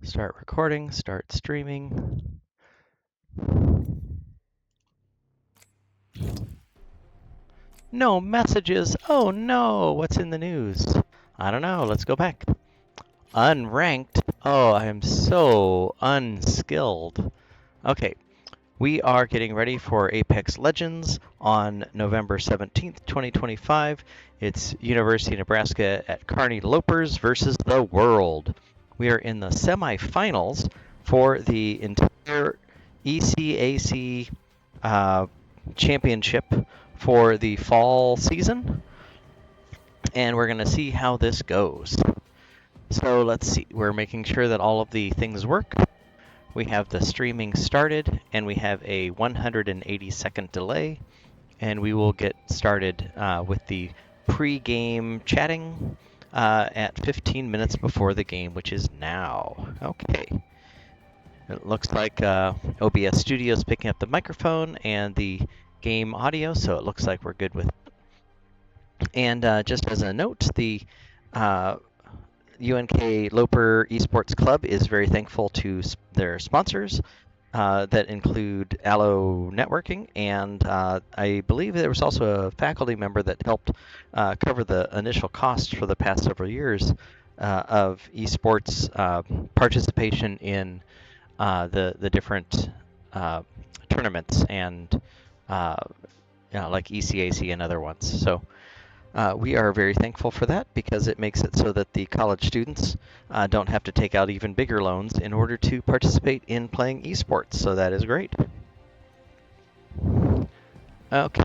Start recording, start streaming. No messages. Oh no, what's in the news? I don't know. Let's go back. Unranked. Oh, I am so unskilled. Okay, we are getting ready for Apex Legends on November 17th, 2025. It's University of Nebraska at Kearney Lopers versus the world. We are in the semifinals for the entire ECAC championship for the fall season, and we're going to see how this goes. So let's see, we're making sure that all of the things work. We have the streaming started, and we have a 180-second delay, and we will get started with the pre-game chatting at 15 minutes before the game, which is now. Okay. It looks like OBS Studio is picking up the microphone and the game audio, so it looks like we're good with it. And just as a note, the UNK Loper eSports Club is very thankful to their sponsors that include Allo Networking, and I believe there was also a faculty member that helped cover the initial costs for the past several years of esports participation in the different tournaments and like ECAC and other ones. So we are very thankful for that because it makes it so that the college students don't have to take out even bigger loans in order to participate in playing esports. So that is great. Okay,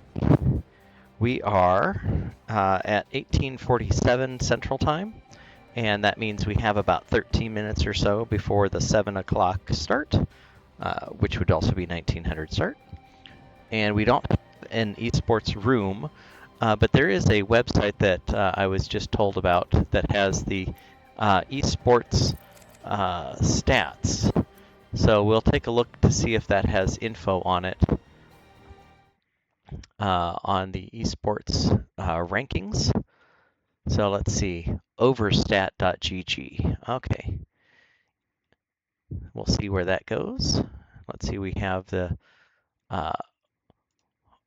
we are at 1847 Central Time, and that means we have about 13 minutes or so before the 7 o'clock start, which would also be 1900 start. And we don't have an esports room, but there is a website that I was just told about that has the esports stats. So we'll take a look to see if that has info on it on the esports rankings. So let's see, overstat.gg. Okay, we'll see where that goes. Let's see, we have the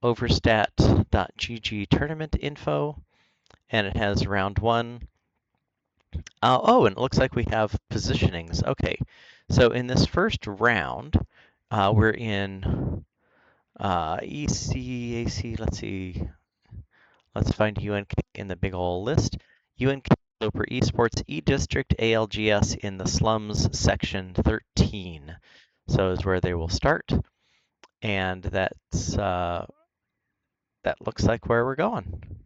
overstat.gg tournament info, and it has round one. Oh, and it looks like we have positionings. Okay, so in this first round, we're in ECAC. Let's see. Let's find UNK in the big ol' list. UNK Loper eSports E-District ALGS in the Slums Section 13. So is where they will start. And that's that looks like where we're going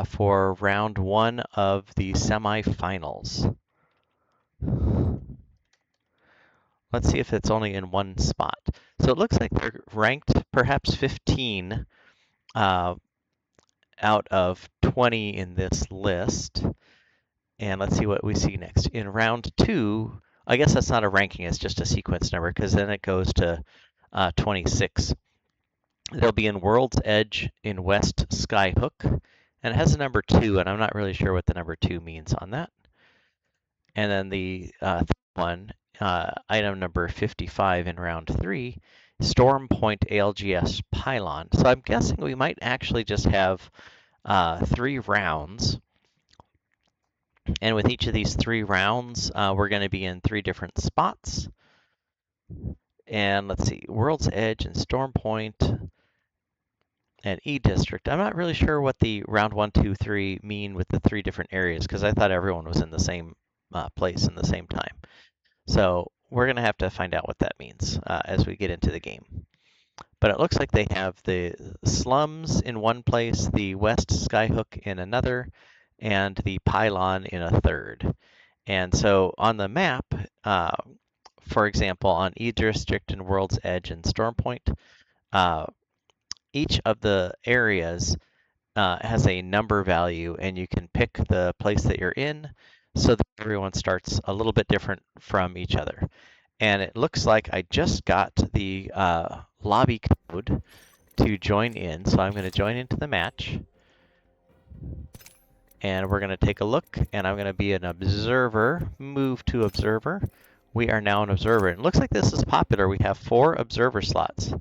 for round one of the semifinals. Let's see if it's only in one spot. So it looks like they're ranked perhaps 15 out of 20 in this list. And let's see what we see next. In round two, I guess that's not a ranking, it's just a sequence number because then it goes to 26. They'll be in World's Edge in West Skyhook, and it has a number 2, and I'm not really sure what the number 2 means on that. And then the one, item number 55 in round 3, Storm Point ALGS Pylon. So I'm guessing we might actually just have 3 rounds. And with each of these 3 rounds, we're going to be in 3 different spots. And let's see, World's Edge and Storm Point and E-District. I'm not really sure what the round 1, 2, 3 mean with the 3 different areas because I thought everyone was in the same place in the same time. So we're going to have to find out what that means as we get into the game. But it looks like they have the slums in one place, the West Skyhook in another, and the pylon in a third. And so on the map, for example, on E-District and World's Edge and Storm Point, each of the areas has a number value, and you can pick the place that you're in so that everyone starts a little bit different from each other. And it looks like I just got the lobby code to join in, so I'm going to join into the match. And we're going to take a look, and I'm going to be an observer, move to observer, we are now an observer. It looks like this is popular. We have 4 observer slots.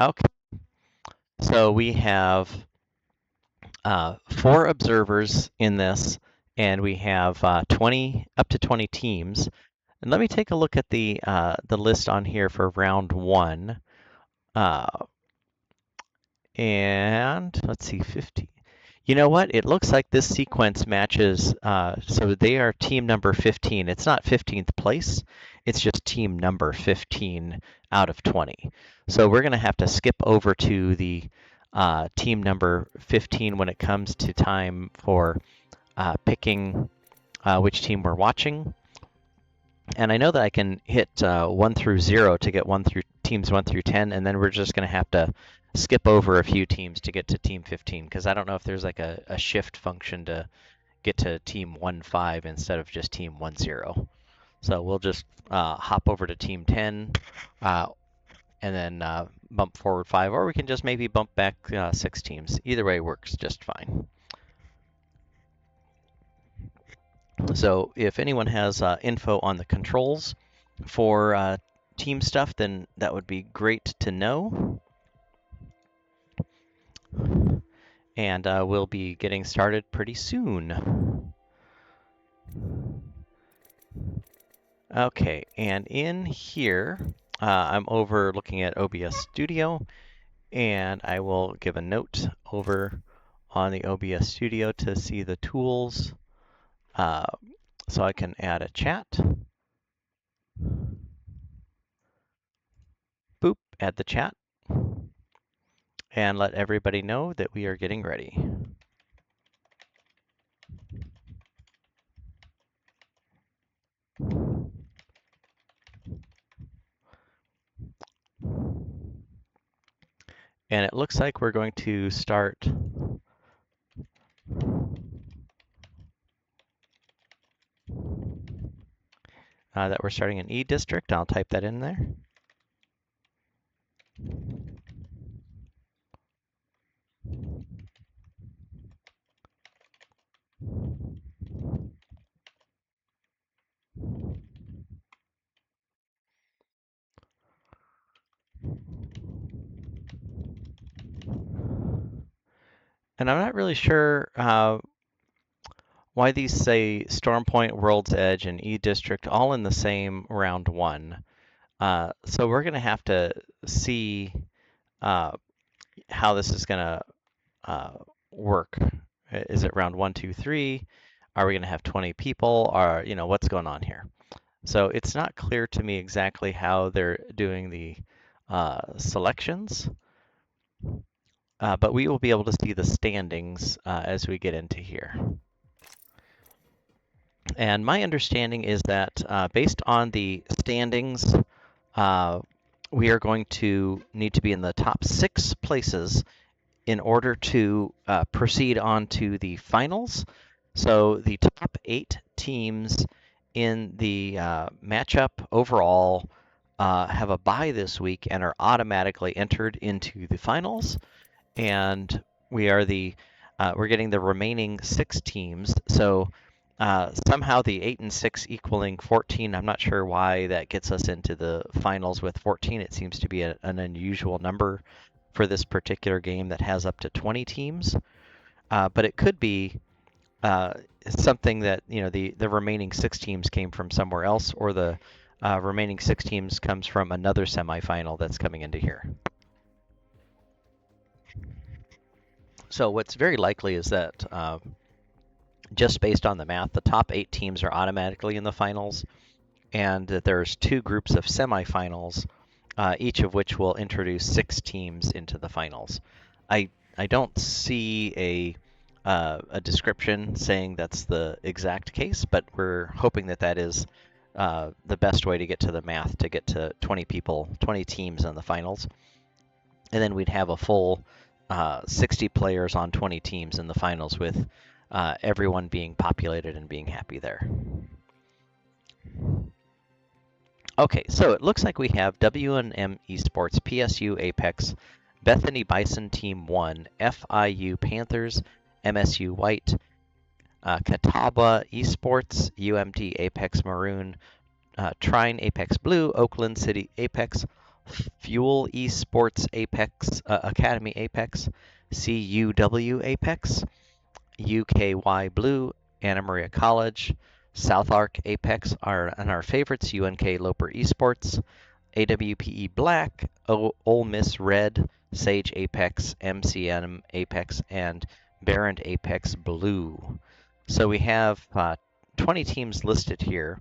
Okay, so we have 4 observers in this, and we have 20 up to 20 teams. And let me take a look at the list on here for round 1. Uh, and let's see, 50. You know what? It looks like this sequence matches. So they are team number 15. It's not 15th place. It's just team number 15 out of 20. So we're going to have to skip over to the team number 15 when it comes to time for picking which team we're watching. And I know that I can hit 1 through 0 to get teams 1 through 10, and then we're just going to have to skip over a few teams to get to team 15, because I don't know if there's like a shift function to get to team 1-5 instead of just team 1-0. So we'll just hop over to team 10 and then bump forward 5, or we can just maybe bump back 6 teams. Either way works just fine. So if anyone has info on the controls for team stuff, then that would be great to know. And we'll be getting started pretty soon. Okay, and in here, I'm over looking at OBS Studio, and I will give a note over on the OBS Studio to see the tools. So I can add a chat. Boop, add the chat. And let everybody know that we are getting ready. And it looks like we're going to start that we're starting an E district. I'll type that in there. And I'm not really sure why these say Storm Point, World's Edge, and E District all in the same round 1. So we're going to have to see how this is going to work. Is it round 1, 2, 3? Are we going to have 20 people? Or, what's going on here? So it's not clear to me exactly how they're doing the selections. But we will be able to see the standings as we get into here. And my understanding is that based on the standings, we are going to need to be in the top 6 places in order to proceed on to the finals. So the top 8 teams in the matchup overall have a bye this week and are automatically entered into the finals. And we're getting the remaining 6 teams. So somehow the 8 and 6 equaling 14. I'm not sure why that gets us into the finals with 14. It seems to be an unusual number for this particular game that has up to 20 teams. But it could be something that the remaining 6 teams came from somewhere else, or the remaining 6 teams comes from another semifinal that's coming into here. So what's very likely is that just based on the math, the top 8 teams are automatically in the finals, and that there's 2 groups of semifinals, each of which will introduce 6 teams into the finals. I don't see a description saying that's the exact case, but we're hoping that that is the best way to get to the math to get to 20 teams in the finals. And then we'd have a full 60 players on 20 teams in the finals with everyone being populated and being happy there. Okay, so it looks like we have UNK eSports, PSU Apex, Bethany Bison Team 1, FIU Panthers, MSU White, Catawba eSports, UMT Apex Maroon, Trine Apex Blue, Oakland City Apex, Fuel Esports Apex, Academy Apex, CUW Apex, UKY Blue, Anna Maria College, South Arc Apex, and our favorites, UNK Loper eSports, AWPE Black, Ole Miss Red, Sage Apex, MCM Apex, and Barrent Apex Blue. So we have 20 teams listed here,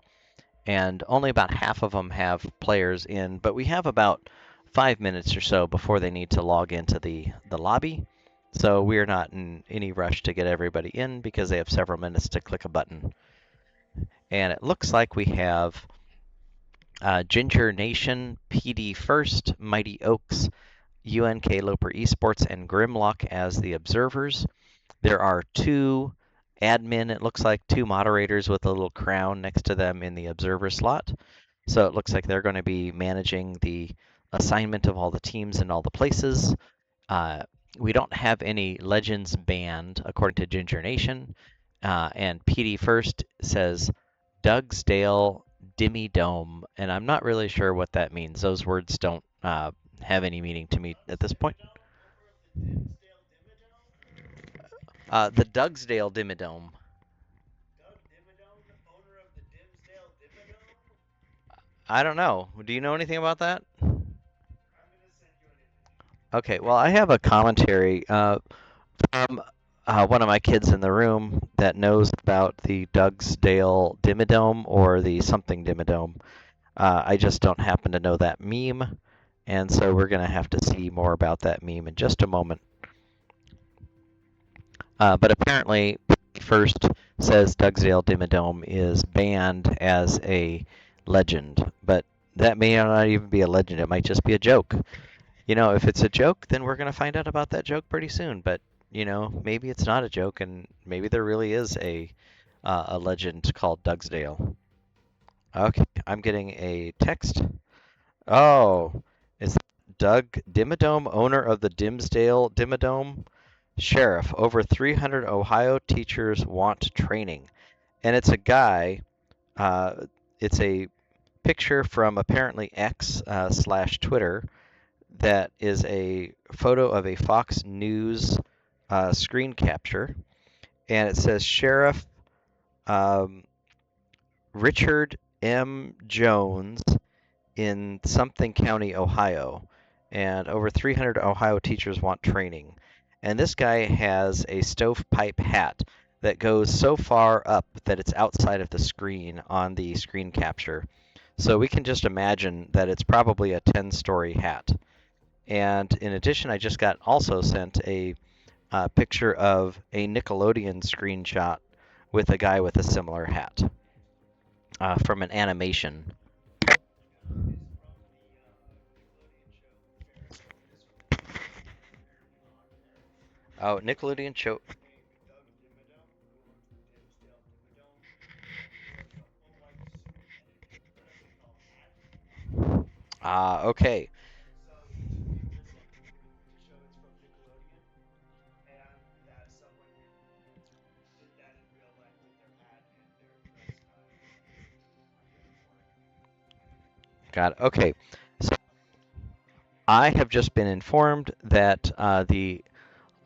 and only about half of them have players in, but we have about 5 minutes or so before they need to log into the lobby. So we are not in any rush to get everybody in because they have several minutes to click a button. And it looks like we have Ginger Nation, PD First, Mighty Oaks, UNK Loper eSports, and Grimlock as the observers. There are two admin, it looks like two moderators with a little crown next to them in the observer slot. So it looks like they're going to be managing the assignment of all the teams and all the places. We don't have any legends banned according to Ginger Nation. And PD First says Dougsdale Dimmy Dome, and I'm not really sure what that means. Those words don't have any meaning to me at this point. The Dougsdale Dimmadome. I don't know. Do you know anything about that? Okay, well, I have a commentary from one of my kids in the room that knows about the Dougsdale Dimmadome or the something Dimmadome. I just don't happen to know that meme, and so we're going to have to see more about that meme in just a moment. But apparently, first says Dougsdale Dimmadome is banned as a legend, but that may not even be a legend. It might just be a joke. You know, if it's a joke, then we're going to find out about that joke pretty soon. But you know, maybe it's not a joke, and maybe there really is a legend called Dougsdale. Okay, I'm getting a text. Oh, is Doug Dimmadome, owner of the Dimsdale Dimmadome? Sheriff, over 300 Ohio teachers want training. And it's a guy, it's a picture from apparently X slash Twitter that is a photo of a Fox News screen capture. And it says Sheriff Richard M. Jones in something county, Ohio, and over 300 Ohio teachers want training. And this guy has a stovepipe hat that goes so far up that it's outside of the screen on the screen capture. So we can just imagine that it's probably a 10-story hat. And in addition, I just got also sent a picture of a Nickelodeon screenshot with a guy with a similar hat from an animation. Oh, Nickelodeon show. Okay. Got it. Okay. So I have just been informed that the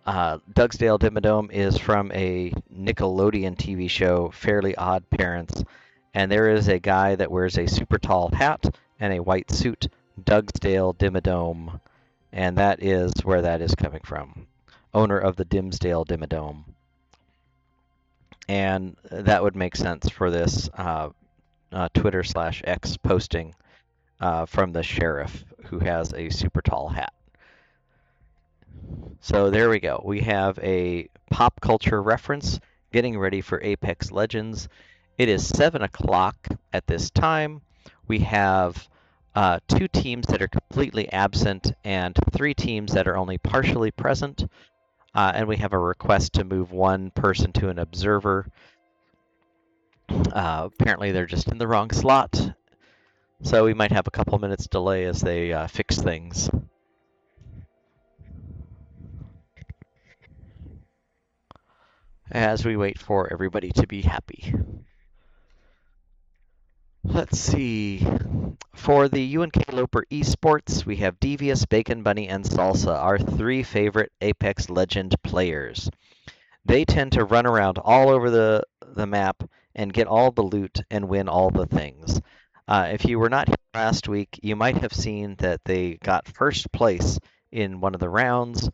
Dougsdale Dimmadome is from a Nickelodeon TV show, Fairly Odd Parents, and there is a guy that wears a super tall hat and a white suit, Dougsdale Dimmadome, and that is where that is coming from. Owner of the Dimsdale Dimmadome. And that would make sense for this Twitter slash X posting from the sheriff who has a super tall hat. So there we go. We have a pop culture reference getting ready for Apex Legends. It is 7 o'clock at this time. We have two teams that are completely absent and three teams that are only partially present. And we have a request to move one person to an observer. Apparently, they're just in the wrong slot. So we might have a couple minutes delay as they fix things. as we wait for everybody to be happy. Let's see. For the UNK Loper eSports, we have Devious, Bacon Bunny, and Salsa, our three favorite Apex Legend players. They tend to run around all over the map and get all the loot and win all the things. If you were not here last week, you might have seen that they got first place in one of the rounds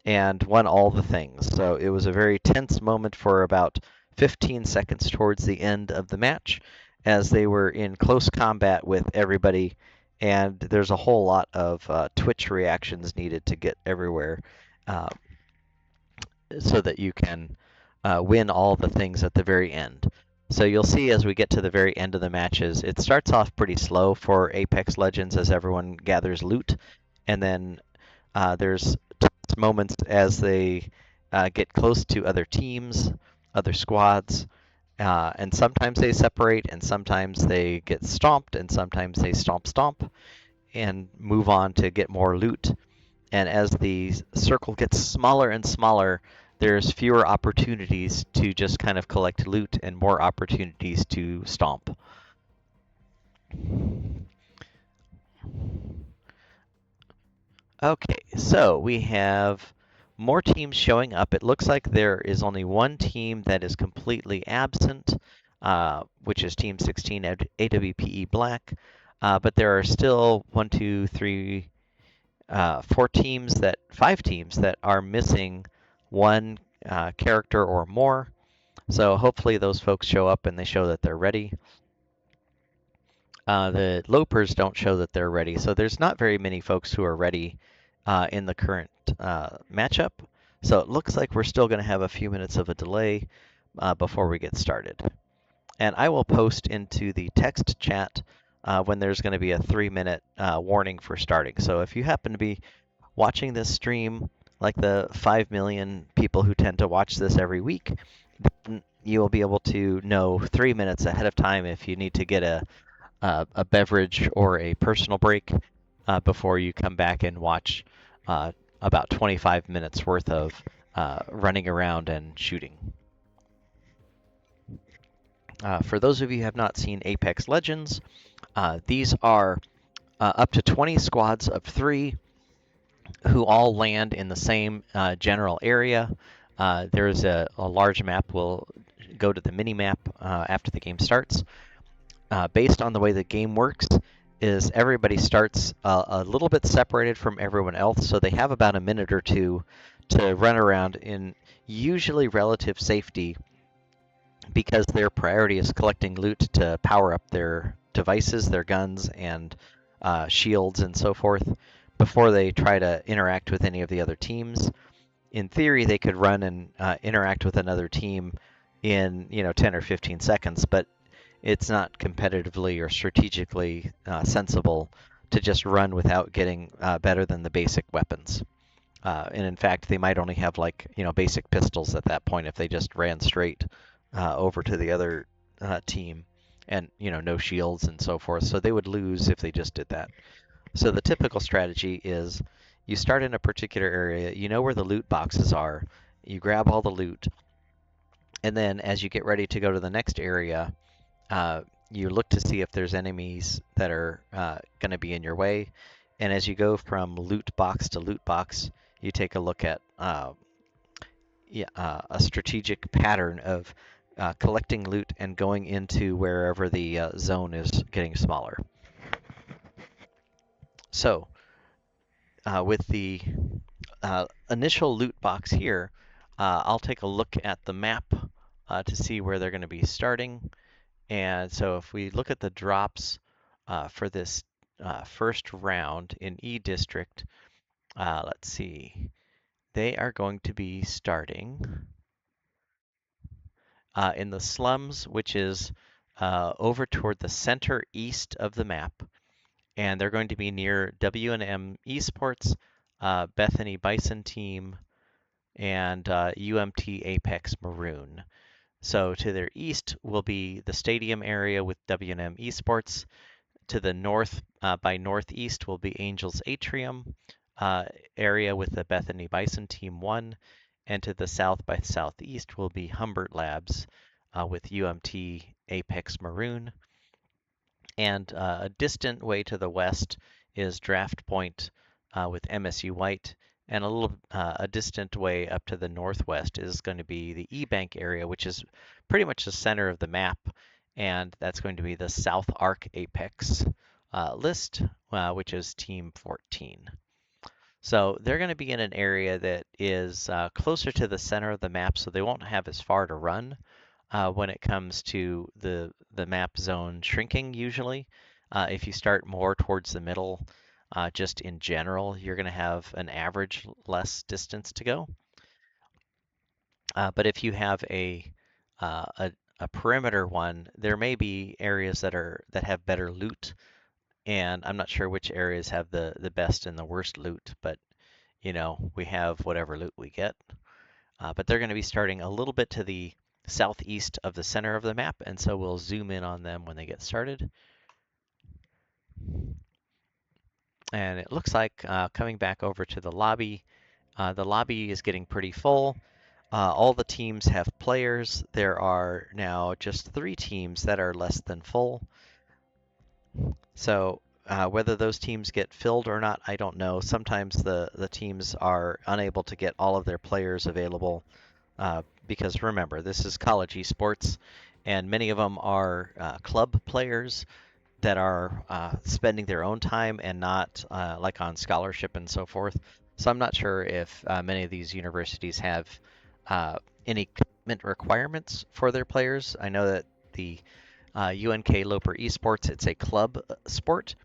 and won all the things. So it was a very tense moment for about 15 seconds towards the end of the match as they were in close combat with everybody. And there's a whole lot of Twitch reactions needed to get everywhere uh, so that you can win all the things at the very end. So you'll see as we get to the very end of the matches, it starts off pretty slow for Apex Legends as everyone gathers loot, and then there's moments as they get close to other teams, other squads, and sometimes they separate, and sometimes they get stomped, and sometimes they stomp and move on to get more loot. And as the circle gets smaller and smaller, there's fewer opportunities to just kind of collect loot and more opportunities to stomp. Okay, so we have more teams showing up. It looks like there is only one team that is completely absent, which is Team 16 AWPE Black. But there are still one, two, three, five teams that are missing one character or more. So hopefully those folks show up and they show that they're ready. The Lopers don't show that they're ready, so there's not very many folks who are ready in the current matchup. So it looks like we're still going to have a few minutes of a delay before we get started. And I will post into the text chat when there's going to be a 3-minute warning for starting. So if you happen to be watching this stream, like the 5 million people who tend to watch this every week, then you will be able to know 3 minutes ahead of time if you need to get a beverage or a personal break before you come back and watch about 25 minutes worth of running around and shooting. For those of you who have not seen Apex Legends, these are up to 20 squads of 3 who all land in the same general area. There's a large map. We'll go to the mini map after the game starts. Based on the way the game works, is everybody starts a little bit separated from everyone else, so they have about a minute or two to run around in usually relative safety because their priority is collecting loot to power up their devices, their guns, and shields and so forth before they try to interact with any of the other teams. In theory, they could run and interact with another team in 10 or 15 seconds, but it's not competitively or strategically sensible to just run without getting better than the basic weapons. And in fact, they might only have basic pistols at that point if they just ran straight over to the other team and no shields and so forth. So they would lose if they just did that. So the typical strategy is you start in a particular area, you know where the loot boxes are, you grab all the loot, and then as you get ready to go to the next area, you look to see if there's enemies that are going to be in your way. And as you go from loot box to loot box, you take a look at a strategic pattern of collecting loot and going into wherever the zone is getting smaller. So with the initial loot box here, I'll take a look at the map to see where they're going to be starting. And so if we look at the drops for this first round in E District, let's see, they are going to be starting in the slums, which is over toward the center east of the map. And they're going to be near WNM eSports, Bethany Bison Team, and UMT Apex Maroon. So to their east will be the stadium area with WNM eSports. To the north, by northeast, will be Angels Atrium area with the Bethany Bison Team 1. And to the south by southeast will be Humbert Labs with UMT Apex Maroon. And a distant way to the west is Draft Point with MSU White. And a distant way up to the northwest is going to be the E-Bank area, which is pretty much the center of the map. And that's going to be the South Arc Apex list, which is Team 14. So they're going to be in an area that is closer to the center of the map, so they won't have as far to run when it comes to the map zone shrinking usually. If you start more towards the middle, just in general, you're going to have an average less distance to go. But if you have uh, a a perimeter one, there may be areas that have better loot, and I'm not sure which areas have the best and the worst loot, but we have whatever loot we get. But they're going to be starting a little bit to the southeast of the center of the map, and so we'll zoom in on them when they get started. And it looks like coming back over to the lobby is getting pretty full. All the teams have players. There are now just 3 teams that are less than full. So whether those teams get filled or not, I don't know. Sometimes the teams are unable to get all of their players available because remember, this is college esports, and many of them are club players that are spending their own time and not like on scholarship and so forth. So I'm not sure if many of these universities have any commitment requirements for their players. I know that the UNK Loper eSports, it's a club sport,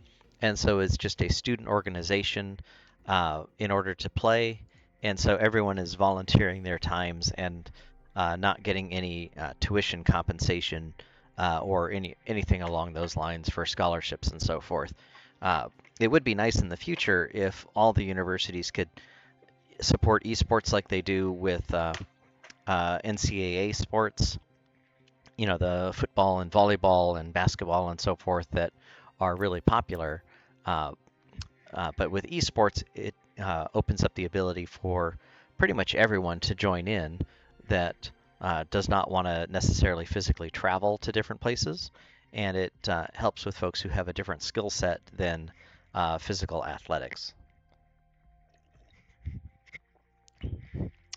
and so it's just a student organization in order to play. And so everyone is volunteering their times and not getting any tuition compensation or anything along those lines for scholarships and so forth. It would be nice in the future if all the universities could support esports like they do with NCAA sports, the football and volleyball and basketball and so forth that are really popular. But with esports, it opens up the ability for pretty much everyone to join in that does not want to necessarily physically travel to different places. And it helps with folks who have a different skill set than physical athletics.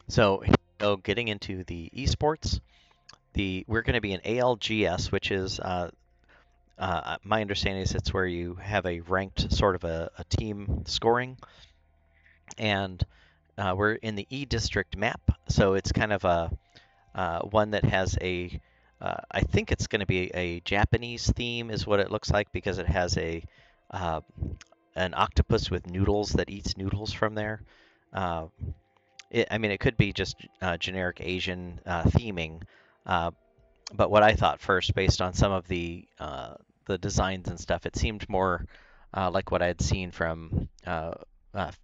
So, getting into the esports, we're going to be in ALGS, which is my understanding is it's where you have a ranked sort of a team scoring, and we're in the E district map, so it's kind of a one that has I think it's going to be a Japanese theme, is what it looks like, because it has uh, an octopus with noodles that eats noodles from there. Uh, it could be just generic Asian theming, uh, but what I thought first, based on some of the designs and stuff, it seemed more like what I had seen from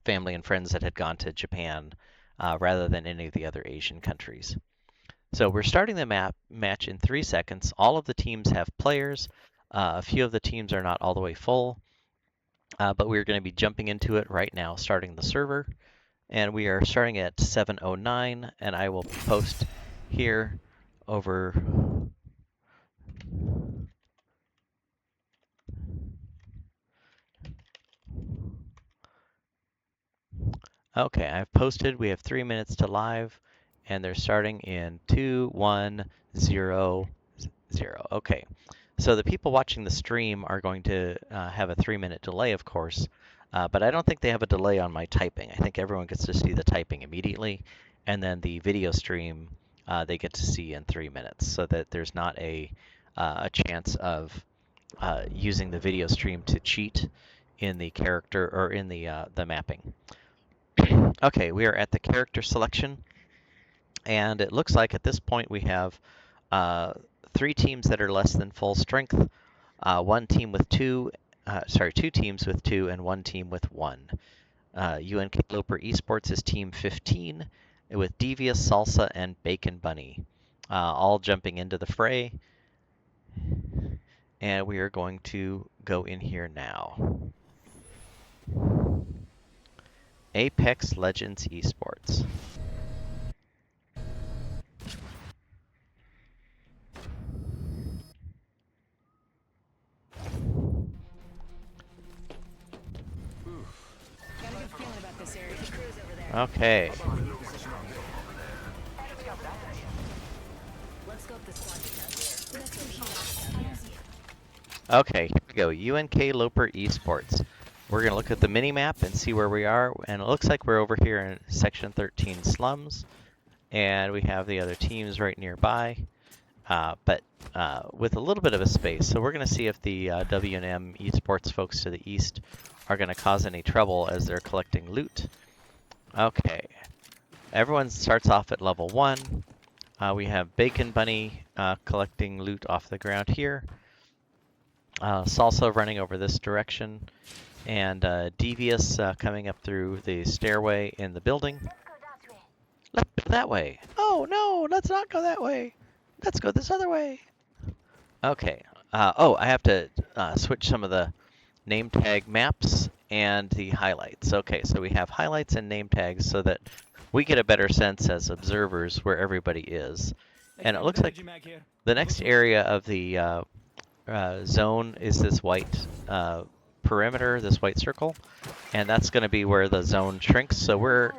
family and friends that had gone to Japan, rather than any of the other Asian countries. So we're starting the match in 3 seconds. All of the teams have players. A few of the teams are not all the way full, but we're going to be jumping into it right now, starting the server. And we are starting at 7:09, and I will post here over. Okay, I've posted. We have 3 minutes to live, and they're starting in 2, 1, 0, 0. Okay, so the people watching the stream are going to have a 3-minute delay, of course, but I don't think they have a delay on my typing. I think everyone gets to see the typing immediately, and then the video stream they get to see in 3 minutes, so that there's not a chance of using the video stream to cheat in the character or in the mapping. Okay, we are at the character selection, and it looks like at this point we have 3 teams that are less than full strength, two teams with 2, and 1 team with 1. UNK Loper eSports is Team 15, with Devious, Salsa, and Bacon Bunny, all jumping into the fray, and we are going to go in here now. Apex Legends Esports. Okay. Okay, here we go. UNK Loper eSports. We're going to look at the mini-map and see where we are. And it looks like we're over here in Section 13 Slums. And we have the other teams right nearby. But with a little bit of a space. So we're going to see if the W&M eSports folks to the east are going to cause any trouble as they're collecting loot. Okay. Everyone starts off at level 1. We have Bacon Bunny collecting loot off the ground here. Salsa running over this direction, and Devious coming up through the stairway in the building. Let's go that way. Oh no, let's not go that way. Let's go this other way. Okay. Oh, I have to switch some of the name tag maps and the highlights. Okay, so we have highlights and name tags so that we get a better sense as observers where everybody is. And it looks like the next area of the zone is this white perimeter, this white circle, and that's going to be where the zone shrinks, so we're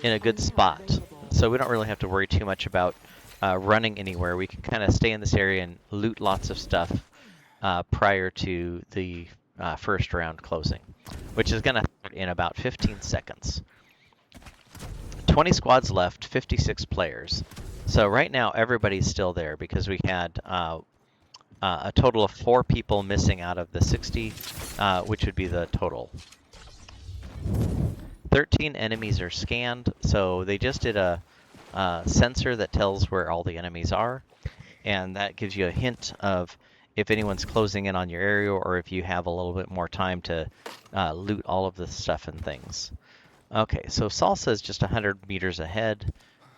in a good spot. So we don't really have to worry too much about running anywhere. We can kind of stay in this area and loot lots of stuff prior to the first round closing, which is going to start in about 15 seconds. 20 squads left, 56 players. So right now everybody's still there because we had a total of 4 people missing out of the 60, which would be the total. 13 enemies are scanned, so they just did a sensor that tells where all the enemies are, and that gives you a hint of if anyone's closing in on your area or if you have a little bit more time to loot all of the stuff and things. Okay, so Salsa is just 100 meters ahead,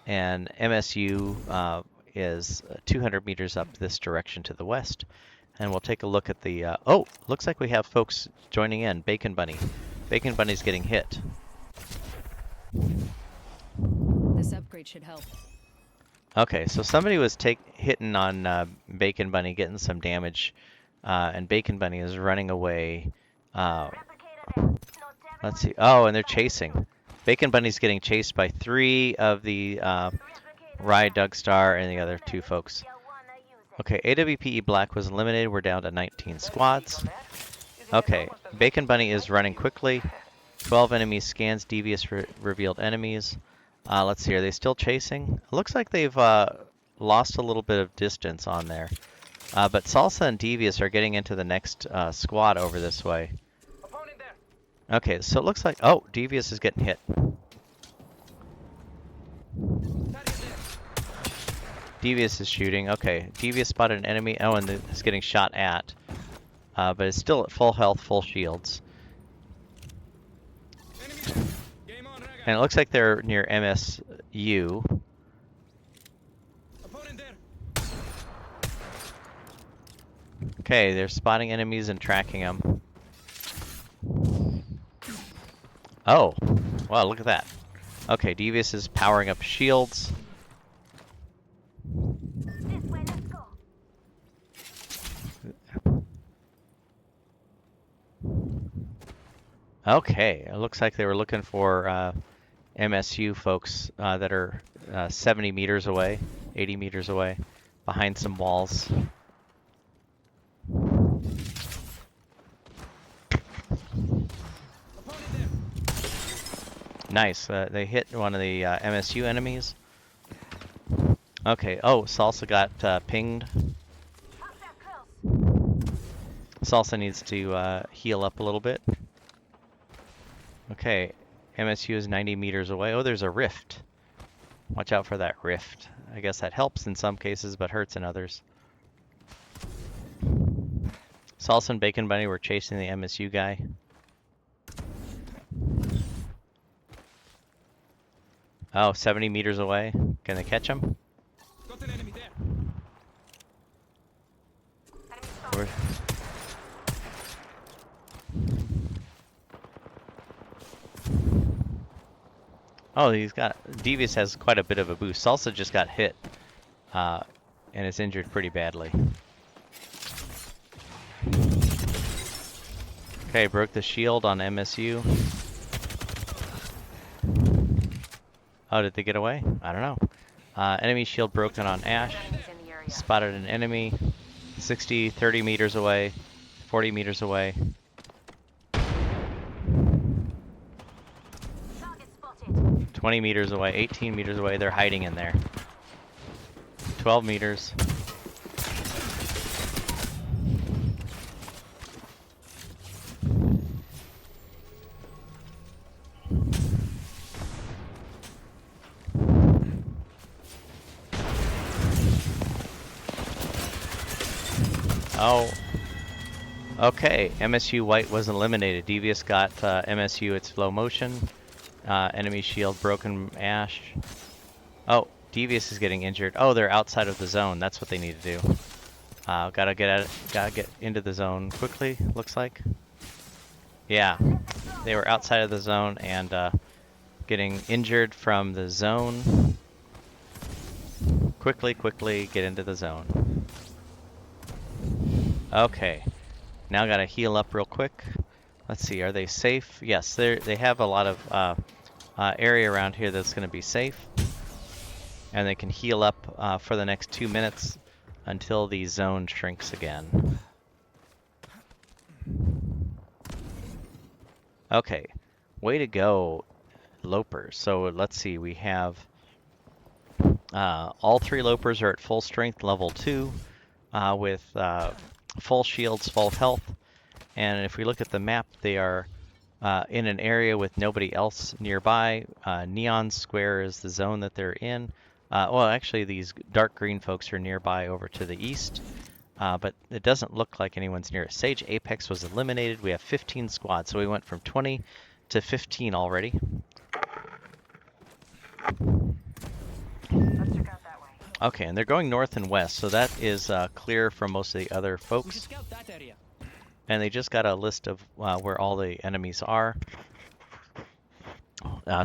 and MSU is 200 meters up this direction to the west. And we'll take a look at the, oh, looks like we have folks joining in. Bacon Bunny. Bacon Bunny's getting hit. This upgrade should help. Okay, so somebody was hitting on Bacon Bunny, getting some damage, and Bacon Bunny is running away. Let's see. Oh, and they're chasing. Bacon Bunny's getting chased by 3 of the Rye Dugstar and the other 2 folks. Okay, AWPE Black was eliminated. We're down to 19 squads. Okay, Bacon Bunny is running quickly. 12 enemies scans. Devious revealed enemies. Let's see, are they still chasing? It looks like they've lost a little bit of distance on there. But Salsa and Devious are getting into the next squad over this way. Okay, so it looks like... Oh, Devious is getting hit. Devious is shooting. Okay, Devious spotted an enemy. Oh, and is getting shot at. But it's still at full health, full shields. And it looks like they're near MSU. Okay, they're spotting enemies and tracking them. Oh, wow, look at that. Okay, Devious is powering up shields. Okay, it looks like they were looking for MSU folks that are 70 meters away, 80 meters away, behind some walls. Nice, they hit one of the MSU enemies. Okay, oh, Salsa got pinged. Salsa needs to heal up a little bit. Okay, MSU is 90 meters away. Oh, there's a rift. Watch out for that rift. I guess that helps in some cases, but hurts in others. Salsa and Bacon Bunny were chasing the MSU guy. Oh, 70 meters away. Can they catch him? Got an enemy there. Oh, Devious has quite a bit of a boost. Salsa just got hit, and is injured pretty badly. Okay, broke the shield on MSU. Oh, did they get away? I don't know. Enemy shield broken on Ash. Enemies in the area. Spotted an enemy. 60, 30 meters away. 40 meters away. Target spotted. 20 meters away. 18 meters away. They're hiding in there. 12 meters. Oh. Okay, MSU White was eliminated. Devious got MSU at slow motion. Enemy shield broken Ash. Oh, Devious is getting injured. Oh, they're outside of the zone. That's what they need to do. Gotta get into the zone quickly, looks like. Yeah, they were outside of the zone and getting injured from the zone. Quickly get into the zone. Okay, now gotta heal up real quick. Let's see, are they safe? Yes, they have a lot of area around here that's gonna be safe. And they can heal up for the next 2 minutes until the zone shrinks again. Okay, way to go, Lopers. So let's see, we have all 3 Lopers are at full strength, level 2, with full shields, full health. And if we look at the map, they are in an area with nobody else nearby. Neon Square is the zone that they're in. Well, actually, these dark green folks are nearby over to the east, but it doesn't look like anyone's near. Sage Apex was eliminated. We have 15 squads, so we went from 20 to 15 already. Let's check out that way. Okay, and they're going north and west, so that is clear from most of the other folks. And they just got a list of where all the enemies are.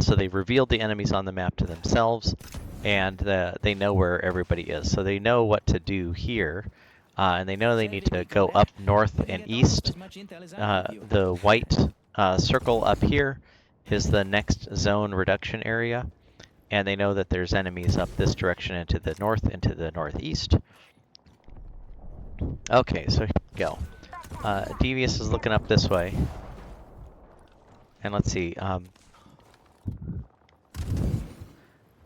So they revealed the enemies on the map to themselves, and they know where everybody is. So they know what to do here, and they know they need to go up north and east. The white circle up here is the next zone reduction area, and they know that there's enemies up this direction into the north, into the northeast. Okay, so here we go. Devious is looking up this way. And let's see.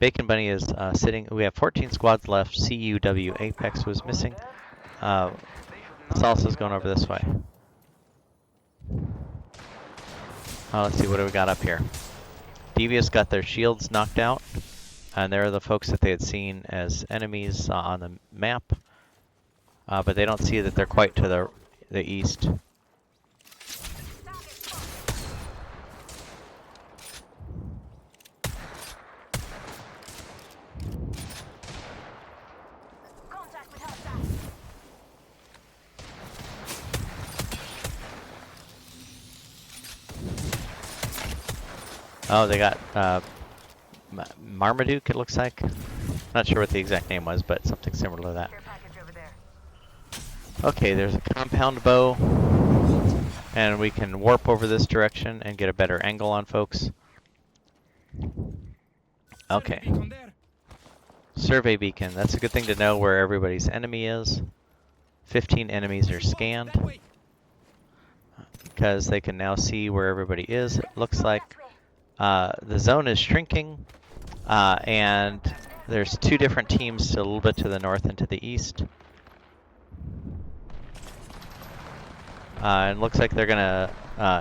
Bacon Bunny is sitting. We have 14 squads left. CUW Apex was missing. Salsa's going over this way. Let's see, what do we got up here? Devious got their shields knocked out. And they're the folks that they had seen as enemies on the map. But they don't see that they're quite to the east. Oh, they got Marmaduke, it looks like. Not sure what the exact name was, but something similar to that. Okay, there's a compound bow. And we can warp over this direction and get a better angle on folks. Okay. Survey beacon. That's a good thing to know where everybody's enemy is. 15 enemies are scanned. Because they can now see where everybody is. It looks like the zone is shrinking. And there's 2 different teams a little bit to the north and to the east. And it looks like they're gonna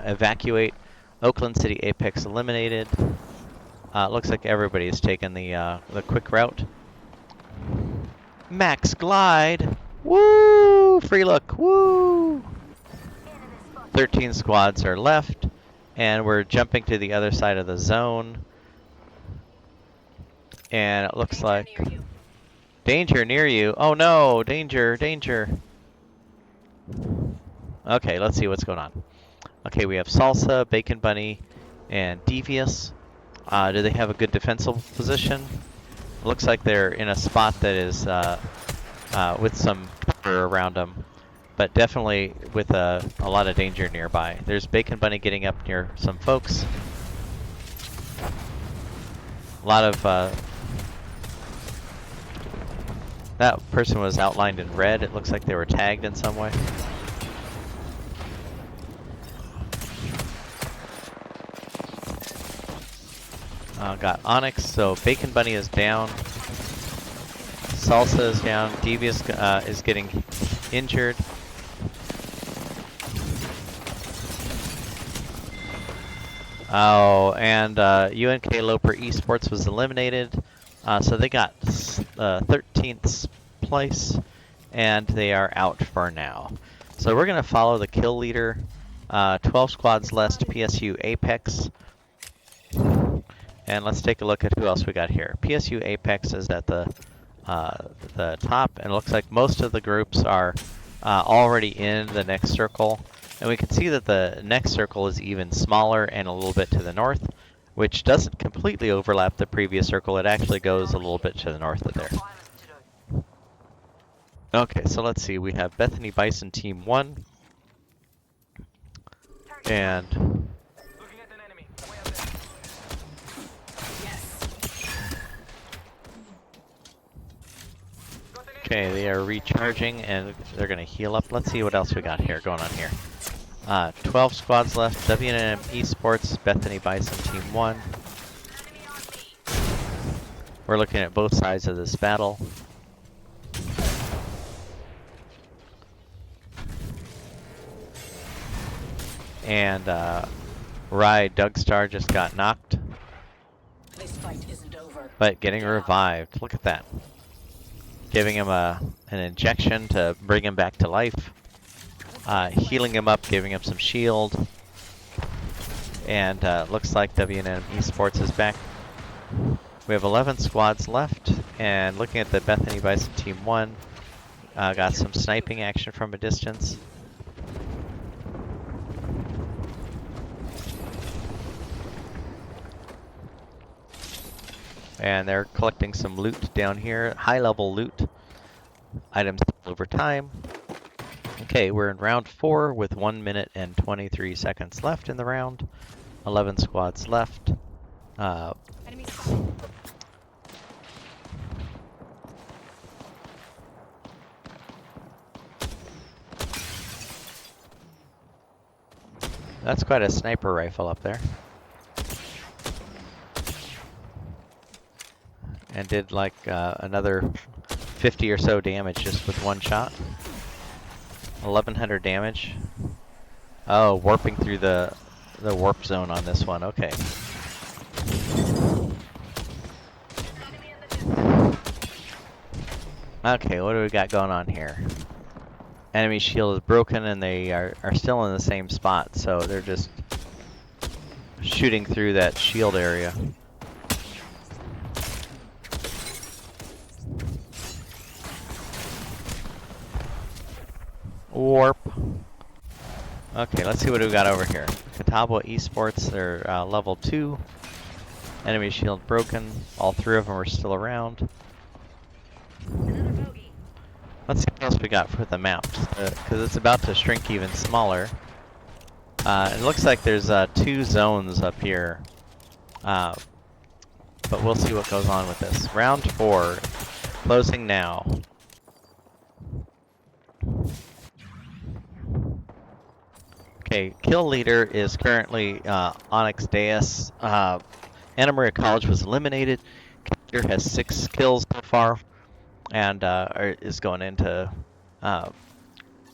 evacuate. Oakland City Apex eliminated. Looks like everybody has taken the quick route. Max glide. Woo! Free look. Woo! 13 squads are left, and we're jumping to the other side of the zone. And it looks like danger near you. Oh no! Danger! Danger! Okay, let's see what's going on. Okay, we have Salsa, Bacon Bunny, and Devious. Do they have a good defensive position? Looks like they're in a spot that is with some cover around them, but definitely with a lot of danger nearby. There's Bacon Bunny getting up near some folks. A lot of that person was outlined in red. It looks like they were tagged in some way. Got Onyx, so Bacon Bunny is down. Salsa is down. Devious is getting injured. Oh, and UNK Loper eSports was eliminated. So they got 13th place, and they are out for now. So we're going to follow the kill leader. 12 squads left, PSU Apex. And let's take a look at who else we got here. PSU Apex is at the top, and it looks like most of the groups are already in the next circle. And we can see that the next circle is even smaller and a little bit to the north, which doesn't completely overlap the previous circle. It actually goes a little bit to the north of there. Okay, so let's see. We have Bethany Bison Team 1. And okay, they are recharging and they're going to heal up. Let's see what else we got here going on here. 12 squads left. WNM eSports, Bethany Bison Team 1. We're looking at both sides of this battle. And Rye Dougstar just got knocked. This fight isn't over. But getting revived. Look at that. Giving him an injection to bring him back to life. Healing him up, giving him some shield. And looks like WNM eSports is back. We have 11 squads left. And looking at the Bethany Bison Team 1, got some sniping action from a distance. And they're collecting some loot down here, high-level loot, items over time. Okay, we're in round 4 with 1 minute and 23 seconds left in the round. 11 squads left. Enemy spotted. That's quite a sniper rifle up there. And did like another 50 or so damage just with one shot. 1100 damage. Oh, warping through the warp zone on this one. Okay. Okay, what do we got going on here? Enemy shield is broken and they are still in the same spot, so they're just shooting through that shield area. Warp. Okay, let's see what we got over here. Catawba eSports, they're level 2. Enemy shield broken. All 3 of them are still around. Let's see what else we got for the map, because it's about to shrink even smaller. It looks like there's 2 zones up here, but we'll see what goes on with this. Round 4, closing now. Okay, kill leader is currently Onyx Deus. Anna Maria College was eliminated. Kill leader has 6 kills so far, and is going into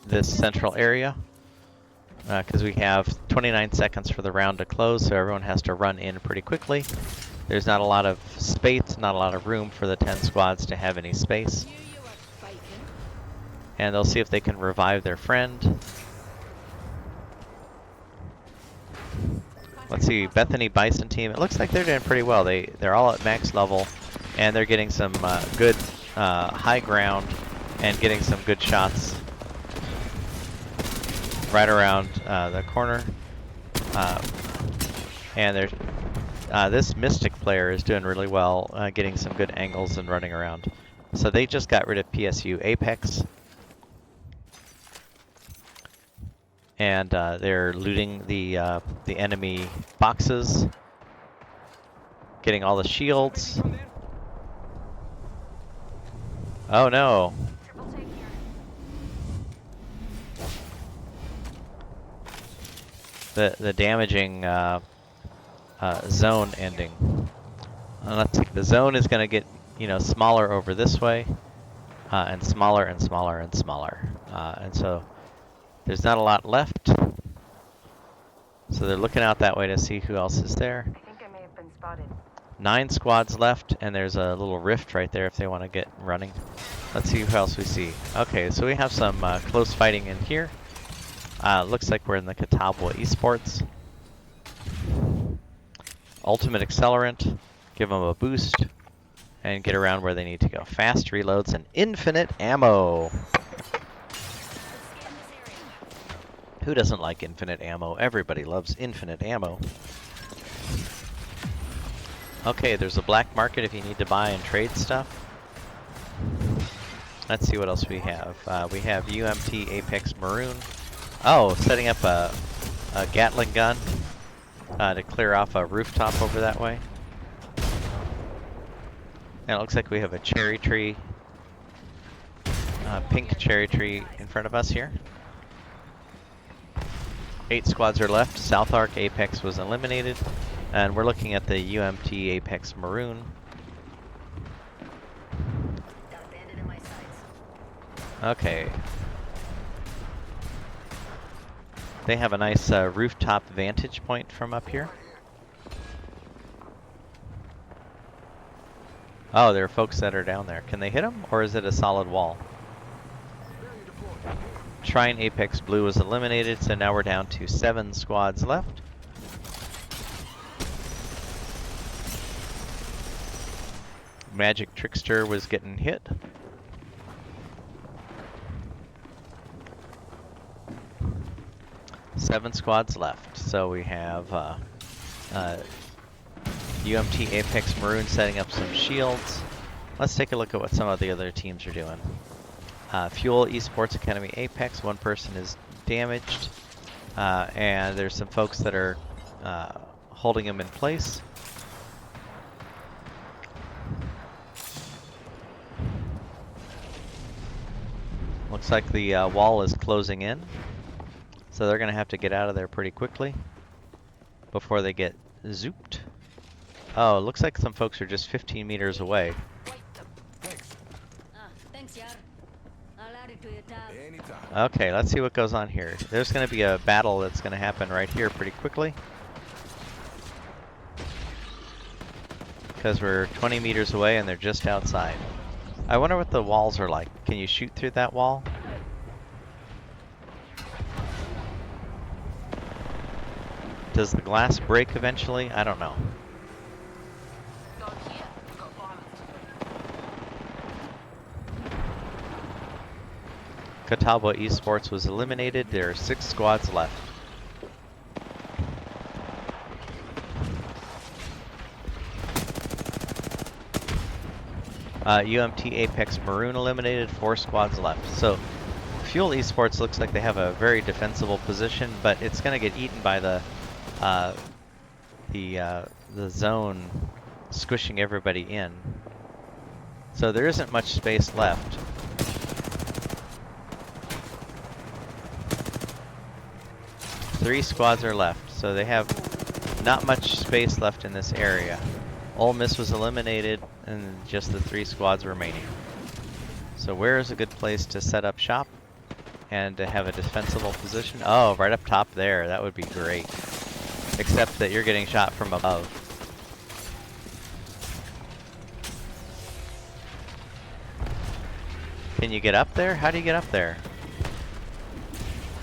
this central area because we have 29 seconds for the round to close, so everyone has to run in pretty quickly. There's not a lot of space, not a lot of room for the 10 squads to have any space. And they'll see if they can revive their friend. Let's see, Bethany Bison team. It looks like they're doing pretty well. They're all at max level, and they're getting some good high ground and getting some good shots right around the corner. And there's this Mystic player is doing really well, getting some good angles and running around. So they just got rid of PSU Apex. And they're looting the enemy boxes. Getting all the shields. Oh no. Triple take here. The damaging zone ending. Let's see. The zone is going to get smaller over this way, and smaller and smaller and smaller, and so there's not a lot left. So they're looking out that way to see who else is there. I think I may have been spotted. 9 squads left, and there's a little rift right there if they want to get running. Let's see who else we see. Okay, so we have some close fighting in here. Looks like we're in the UNK eSports. Ultimate Accelerant, give them a boost, and get around where they need to go. Fast reloads and infinite ammo. Who doesn't like infinite ammo? Everybody loves infinite ammo. Okay, there's a black market if you need to buy and trade stuff. Let's see what else we have. We have UMT Apex Maroon. Oh, setting up a Gatling gun to clear off a rooftop over that way. And it looks like we have a cherry tree, pink cherry tree in front of us here. 8 squads are left. South Arc Apex was eliminated. And we're looking at the UMT Apex Maroon. Okay. They have a nice rooftop vantage point from up here. Oh, there are folks that are down there. Can they hit them, or is it a solid wall? Shrine Apex Blue was eliminated, so now we're down to 7 squads left. Magic Trickster was getting hit. Seven squads left. So we have UMT Apex Maroon setting up some shields. Let's take a look at what some of the other teams are doing. Fuel Esports Academy Apex, one person is damaged. And there's some folks that are holding him in place. Looks like the wall is closing in. So they're going to have to get out of there pretty quickly before they get zooped. Oh, it looks like some folks are just 15 meters away. Thanks, Yar. I'll add it to your tab. Anytime. Okay, let's see what goes on here. There's going to be a battle that's going to happen right here pretty quickly. Because we're 20 meters away and they're just outside. I wonder what the walls are like. Can you shoot through that wall? Does the glass break eventually? I don't know. UNK eSports was eliminated. There are 6 squads left. UMT Apex Maroon eliminated, 4 squads left. So Fuel Esports looks like they have a very defensible position, but it's going to get eaten by the zone squishing everybody in. So there isn't much space left. Three squads are left, so they have not much space left in this area. Ole Miss was eliminated, and just the 3 squads remaining. So where is a good place to set up shop and to have a defensible position? Oh, right up top there. That would be great. Except that you're getting shot from above. Can you get up there? How do you get up there?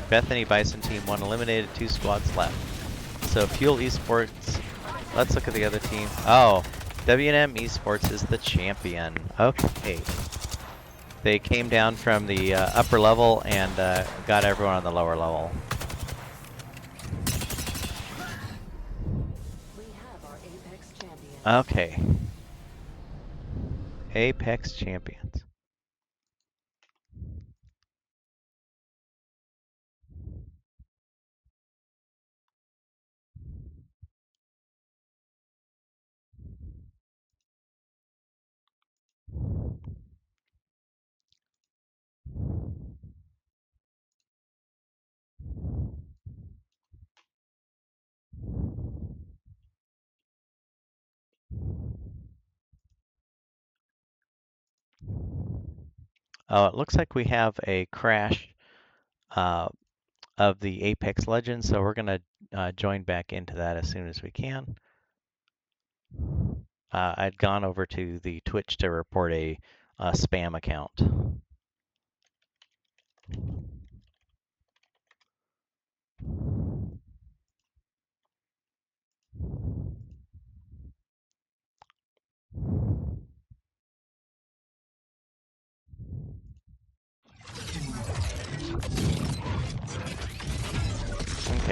Bethany Bison Team 1 eliminated, 2 squads left. So Fuel Esports, let's look at the other team. Oh, W&M Esports is the champion. Okay. They came down from the upper level and got everyone on the lower level. We have our Apex champion. Okay. Apex champions. It looks like we have a crash of the Apex Legends, so we're going to join back into that as soon as we can. I'd gone over to the Twitch to report a spam account.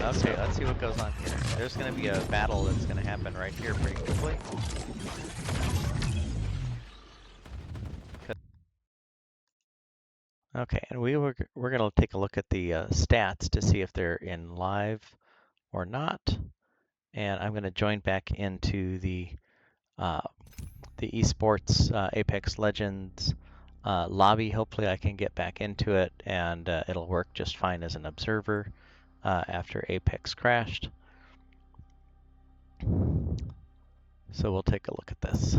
Okay, let's see what goes on here. There's going to be a battle that's going to happen right here pretty quickly. Okay, and we're going to take a look at the stats to see if they're in live or not. And I'm going to join back into the esports Apex Legends lobby. Hopefully I can get back into it and it'll work just fine as an observer after Apex crashed. So we'll take a look at this.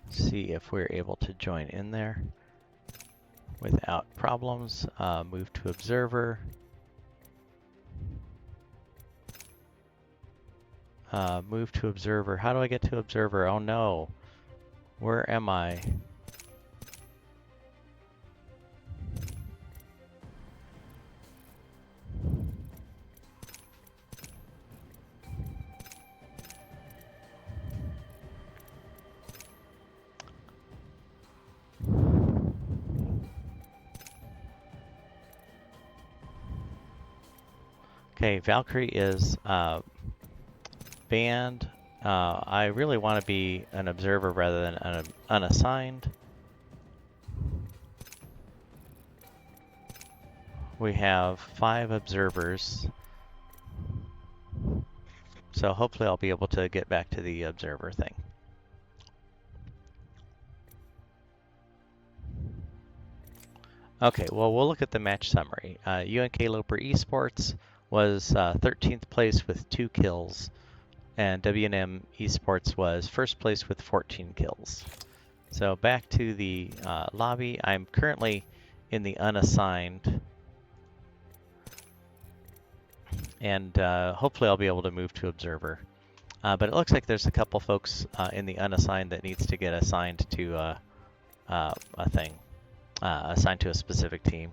See if we're able to join in there without problems. Move to observer. Move to observer. How do I get to observer? Oh no. Where am I? Okay, Valkyrie is banned. I really want to be an observer rather than unassigned. We have 5 observers. So hopefully I'll be able to get back to the observer thing. Okay, well, we'll look at the match summary. UNK Loper eSports was 13th place with 2 kills, and W&M eSports was first place with 14 kills. So back to the lobby. I'm currently in the unassigned, and hopefully I'll be able to move to observer. But it looks like there's a couple folks in the unassigned that needs to get assigned to a thing. Assigned to a specific team,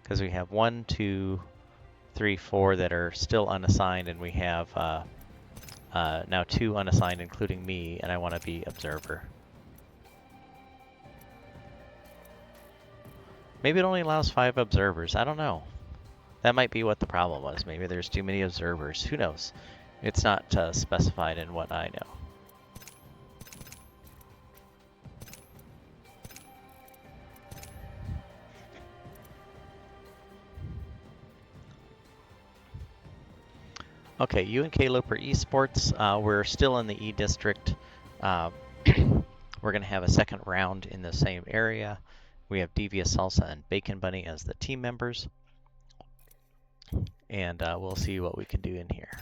because we have 1, 2, 3, 4 that are still unassigned, and we have now 2 unassigned, including me, and I want to be observer. Maybe it only allows 5 observers. I don't know. That might be what the problem was. Maybe there's too many observers. Who knows? It's not specified in what I know. Okay, UNK Loper eSports, we're still in the E District. We're going to have a second round in the same area. We have Devious Salsa and Bacon Bunny as the team members. And we'll see what we can do in here.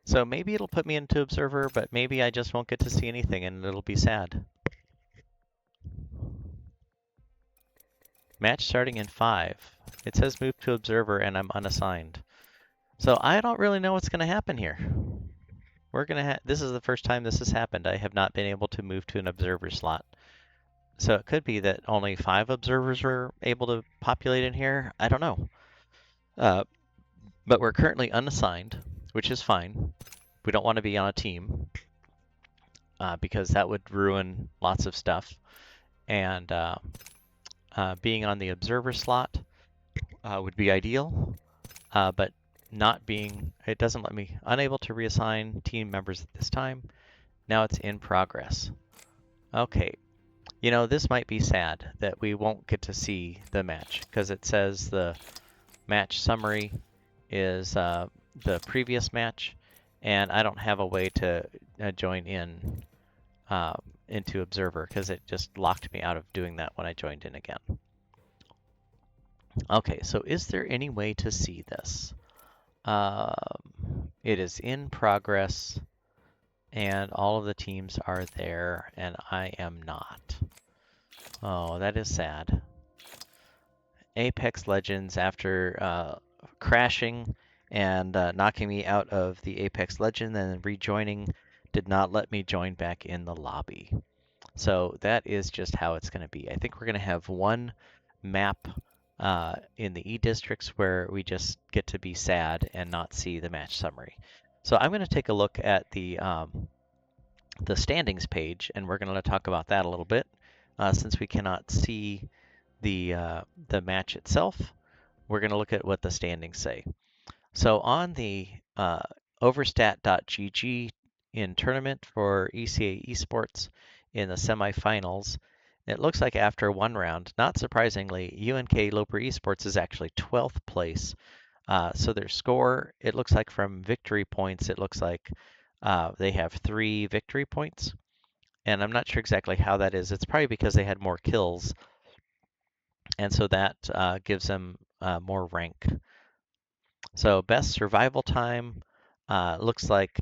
So maybe it'll put me into Observer, but maybe I just won't get to see anything and it'll be sad. Match starting in 5. It says move to Observer and I'm unassigned. So I don't really know what's going to happen here. This is the first time this has happened. I have not been able to move to an Observer slot. So it could be that only 5 observers were able to populate in here. I don't know. But we're currently unassigned, which is fine. We don't want to be on a team because that would ruin lots of stuff. And being on the observer slot would be ideal, but not being, it doesn't let me, unable to reassign team members at this time. Now it's in progress. Okay, you know, this might be sad that we won't get to see the match because it says the match summary is the previous match, and I don't have a way to join in into Observer because it just locked me out of doing that when I joined in again. Okay, so is there any way to see this? It is in progress, and all of the teams are there, and I am not. Oh, that is sad. Apex Legends, after crashing and knocking me out of the Apex Legend and then rejoining, did not let me join back in the lobby. So that is just how it's going to be. I think we're going to have one map in the E districts where we just get to be sad and not see the match summary. So I'm going to take a look at the standings page, and we're going to talk about that a little bit, since we cannot see the match itself. We're going to look at what the standings say. So on the overstat.gg in tournament for ECA eSports in the semifinals, it looks like after one round, not surprisingly, UNK Loper eSports is actually 12th place. So their score, it looks like from victory points, it looks like they have 3 victory points. And I'm not sure exactly how that is. It's probably because they had more kills, and so that gives them more rank. So best survival time looks like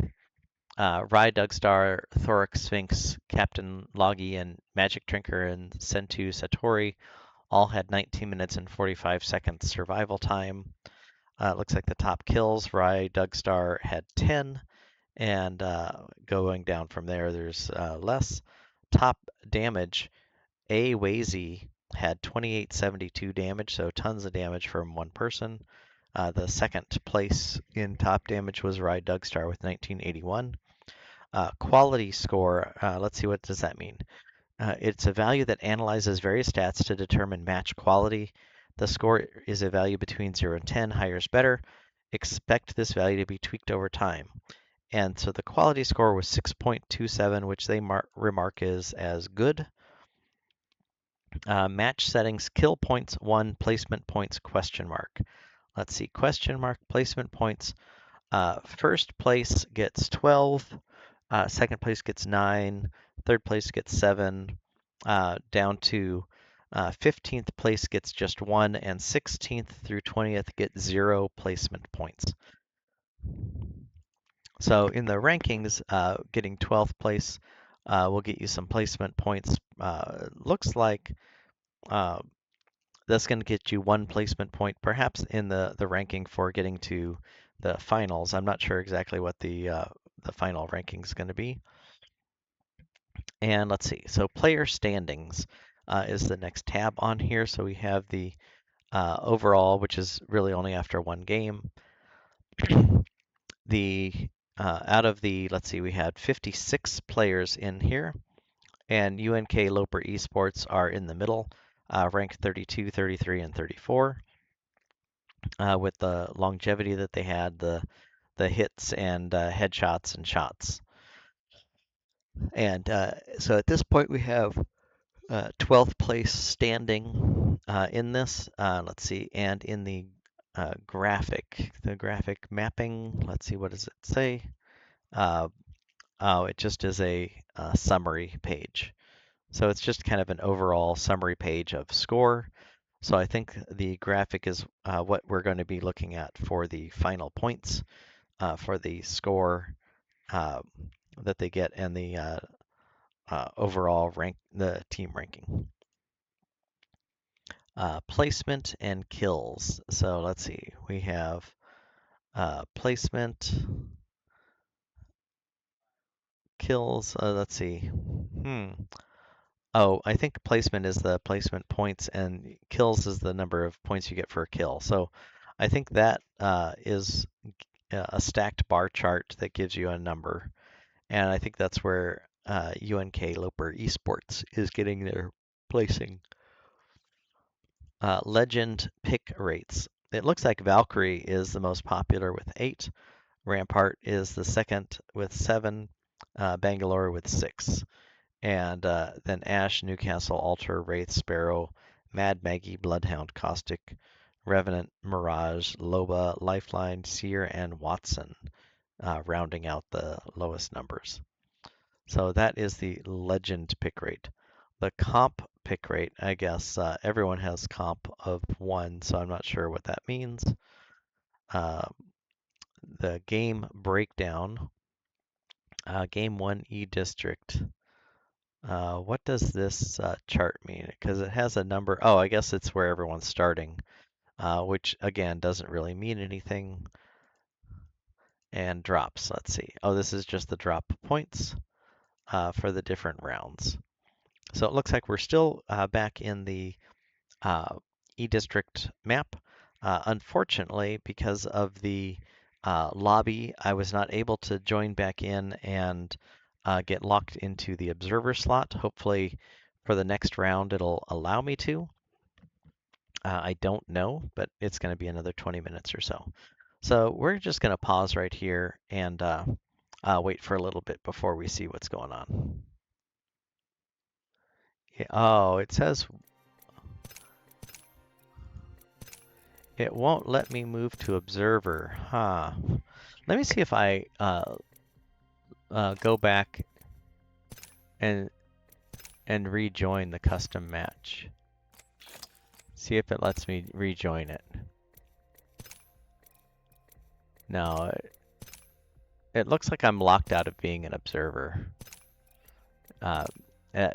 Rye Dugstar, Thorax Sphinx, Captain Loggy, and Magic Drinker and Sentu Satori all had 19 minutes and 45 seconds survival time. Looks like the top kills, Rye Dugstar had 10, and going down from there, there's less. Top damage, A. Wazy had 2872 damage, so tons of damage from one person. The second place in top damage was Rye Dugstar with 1981. Quality score, let's see, what does that mean? It's a value that analyzes various stats to determine match quality. The score is a value between 0 and 10, higher is better. Expect this value to be tweaked over time. And so the quality score was 6.27, which they remark is as good. Match settings, kill points 1, placement points question mark. Let's see, question mark, placement points. First place gets 12, second place gets 9, third place gets 7, down to 15th place gets just 1, and 16th through 20th get 0 placement points. So in the rankings, getting 12th place will get you some placement points. Looks like that's going to get you 1 placement point, perhaps in the ranking for getting to the finals. I'm not sure exactly what the final ranking is going to be. And let's see. So player standings is the next tab on here. So we have the overall, which is really only after one game. The out of the, let's see, we had 56 players in here, and UNK Loper eSports are in the middle, ranked 32, 33, and 34. With the longevity that they had, the hits and headshots and shots. And so at this point, we have 12th place standing in this. Let's see, and in the graphic mapping, let's see, what does it say? Oh, it just is a summary page. So it's just kind of an overall summary page of score. So I think the graphic is what we're going to be looking at for the final points, for the score that they get, and the overall rank, the team ranking. Placement and kills. So let's see, we have placement, kills. Let's see. Oh, I think placement is the placement points, and kills is the number of points you get for a kill. So I think that is a stacked bar chart that gives you a number. And I think that's where UNK Loper eSports is getting their placing. Legend pick rates. It looks like Valkyrie is the most popular with 8. Rampart is the second with 7. Bangalore with 6. And then Ash, Newcastle, Altar, Wraith, Sparrow, Mad Maggie, Bloodhound, Caustic, Revenant, Mirage, Loba, Lifeline, Seer, and Watson, rounding out the lowest numbers. So that is the legend pick rate. The comp pick rate. I guess everyone has comp of 1, so I'm not sure what that means. Uh, the game breakdown, game 1 e-district. What does this chart mean? Because it has a number. Oh, I guess it's where everyone's starting, which again doesn't really mean anything. And drops, let's see. Oh, this is just the drop points for the different rounds. So it looks like we're still back in the uh, e-district map. Unfortunately, because of the lobby, I was not able to join back in and get locked into the observer slot. Hopefully for the next round it'll allow me to. I don't know, but it's going to be another 20 minutes or so. So we're just going to pause right here and wait for a little bit before we see what's going on. Yeah, oh, it says it won't let me move to observer. Huh. Let me see if I go back and rejoin the custom match. See if it lets me rejoin it. No, it looks like I'm locked out of being an observer. Uh,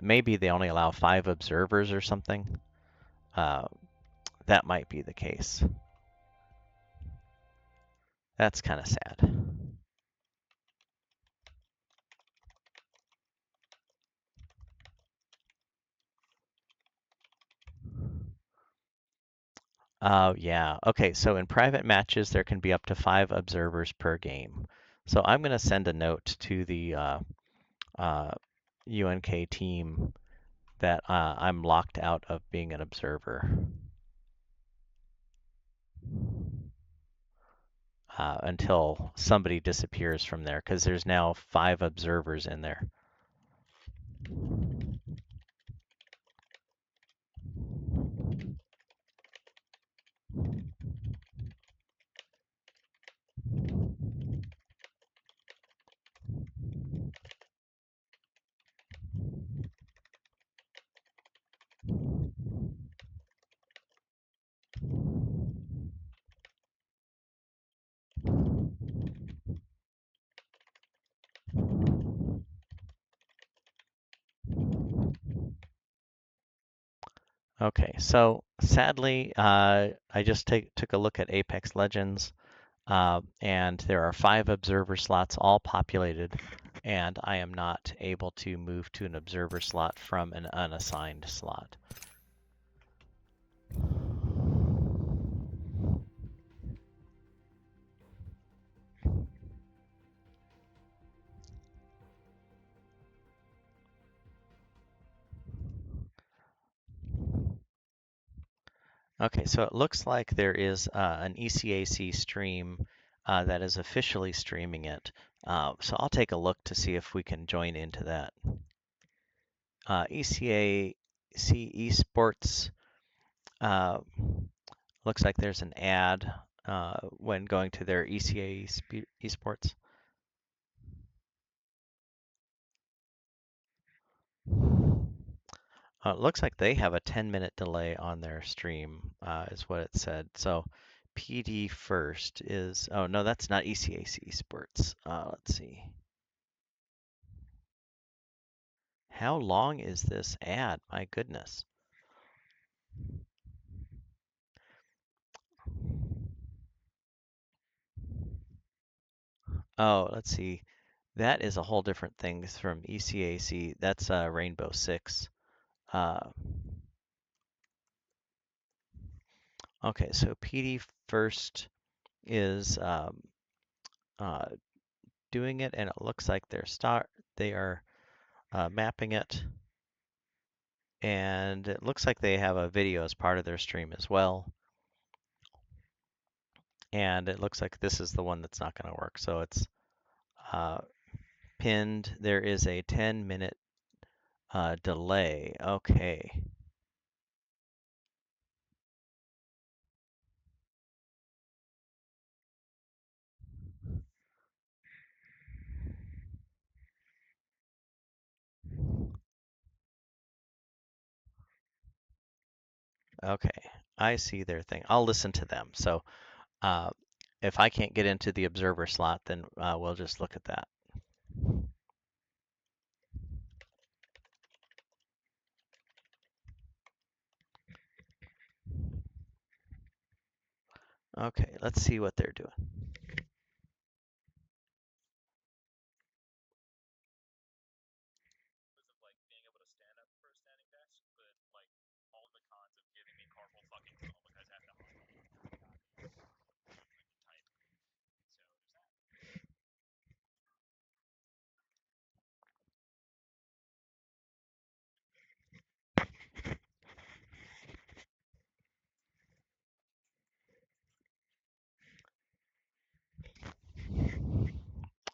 maybe they only allow 5 observers or something. That might be the case. That's kind of sad. Yeah. Okay, so in private matches, there can be up to 5 observers per game. So I'm going to send a note to the UNK team that I'm locked out of being an observer until somebody disappears from there, because there's now 5 observers in there. Okay, so sadly, I just took a look at Apex Legends, and there are 5 observer slots all populated, and I am not able to move to an observer slot from an unassigned slot. Okay, so it looks like there is an ECAC stream that is officially streaming it. So I'll take a look to see if we can join into that. ECAC eSports looks like there's an ad when going to their ECA eSports. It looks like they have a 10-minute delay on their stream, is what it said. So PD first is, oh no, that's not ECAC Sports. Let's see. How long is this ad? My goodness. Oh, let's see. That is a whole different thing from ECAC. That's Rainbow Six. Uh, okay, so PD first is uh, doing it, and it looks like they are mapping it, and it looks like they have a video as part of their stream as well. And it looks like this is the one that's not going to work. So it's pinned. There is a 10-minute delay. Okay. Okay, I see their thing. I'll listen to them. So uh, if I can't get into the observer slot, then we'll just look at that. Okay, let's see what they're doing.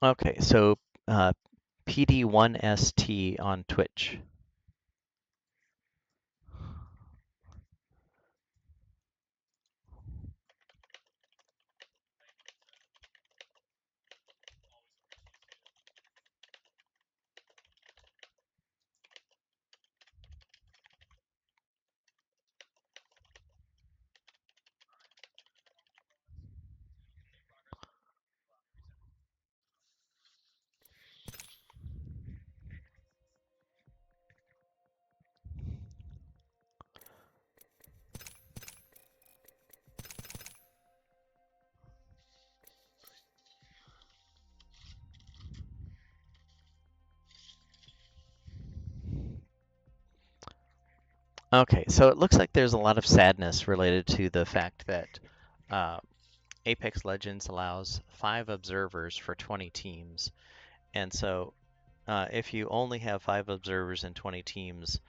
Okay, so PD1ST on Twitch. Okay, so it looks like there's a lot of sadness related to the fact that uh, Apex Legends allows 5 observers for 20 teams. And so if you only have 5 observers in 20 teams,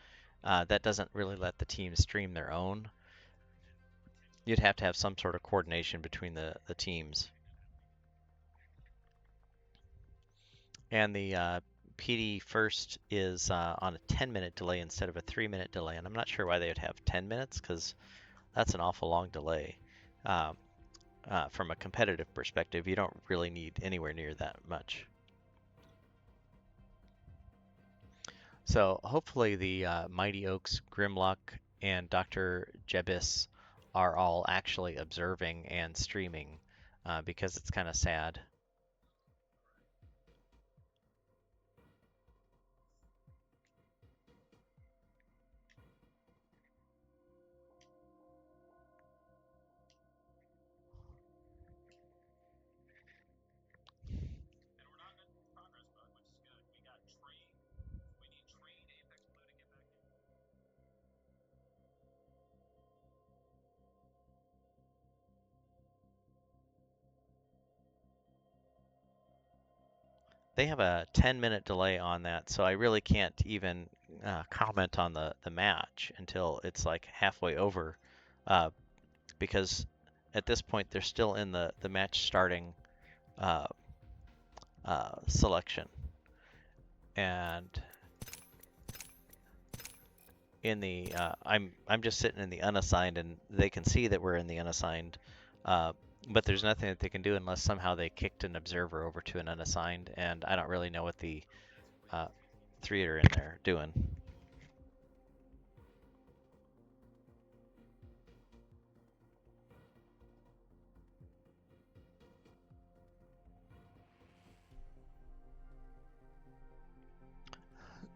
that doesn't really let the teams stream their own. You'd have to have some sort of coordination between the teams. And the PD first is on a 10-minute delay instead of a 3-minute delay. And I'm not sure why they would have 10 minutes because that's an awful long delay. From a competitive perspective, you don't really need anywhere near that much. So hopefully the Mighty Oaks, Grimlock, and Dr. Jebis are all actually observing and streaming because it's kind of sad. They have a 10-minute delay on that, so I really can't even comment on the match until it's like halfway over, uh, because at this point they're still in the match starting uh, selection, and in the I'm just sitting in the unassigned, and they can see that we're in the unassigned, but there's nothing that they can do unless somehow they kicked an observer over to an unassigned, and I don't really know what the 3 are in there doing.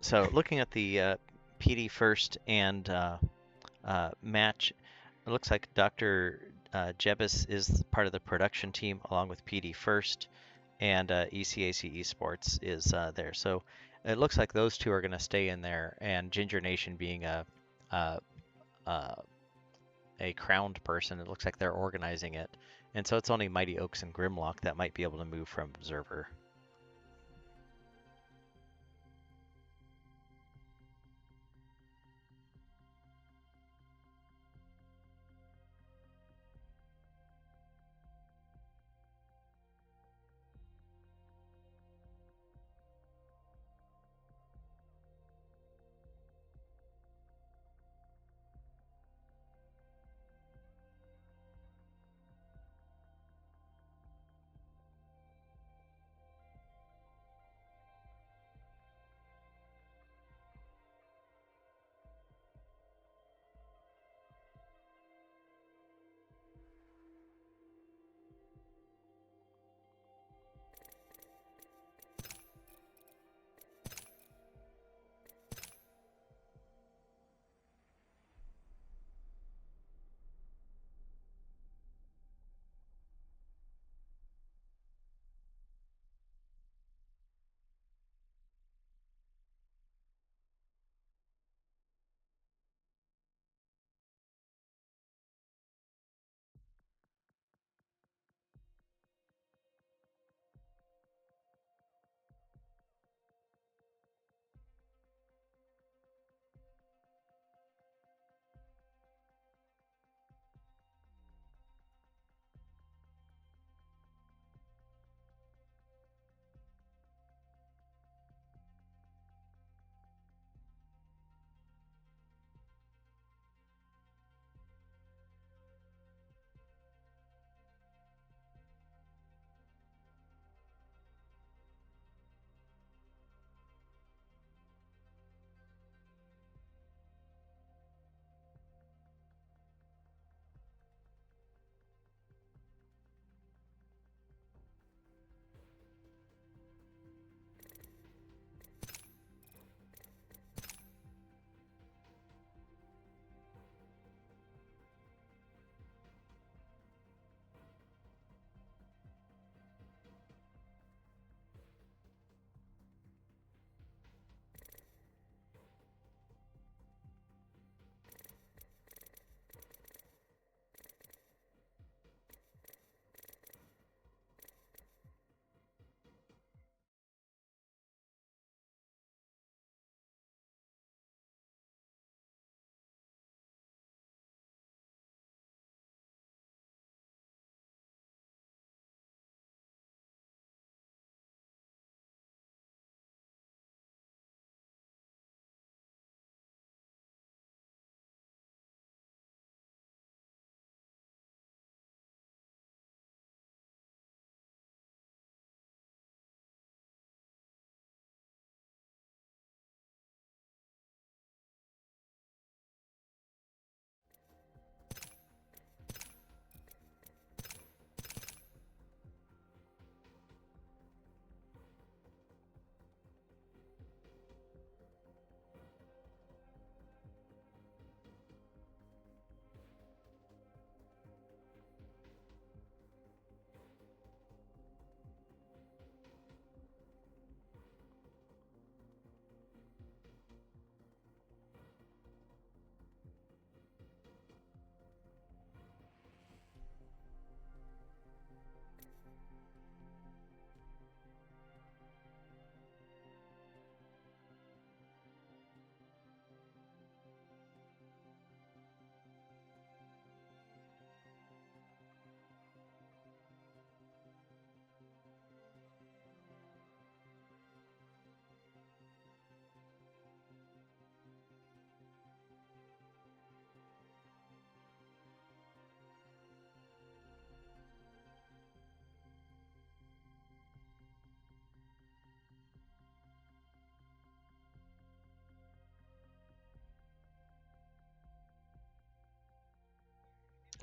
So looking at the PD first and match, it looks like Dr. Jebis is part of the production team along with PD first, and ECAC eSports is there. So it looks like those 2 are going to stay in there, and Ginger Nation being a, a crowned person, it looks like they're organizing it. And so it's only Mighty Oaks and Grimlock that might be able to move from observer.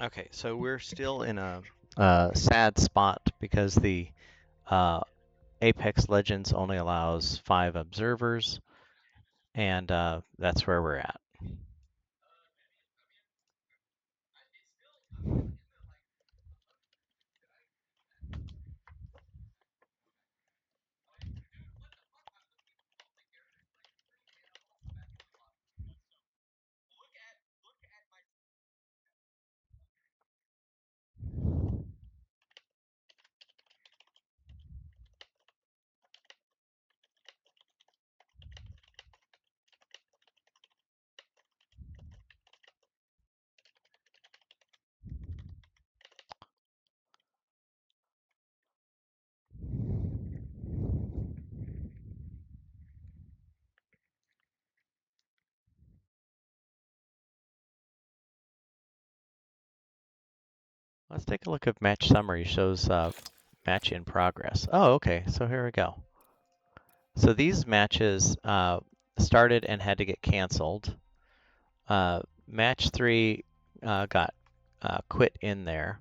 Okay, so we're still in a sad spot because the uh, Apex Legends only allows 5 observers, and that's where we're at. Let's take a look at match summary. Shows match in progress. Oh, okay. So here we go. So these matches started and had to get canceled. Match 3 got quit in there.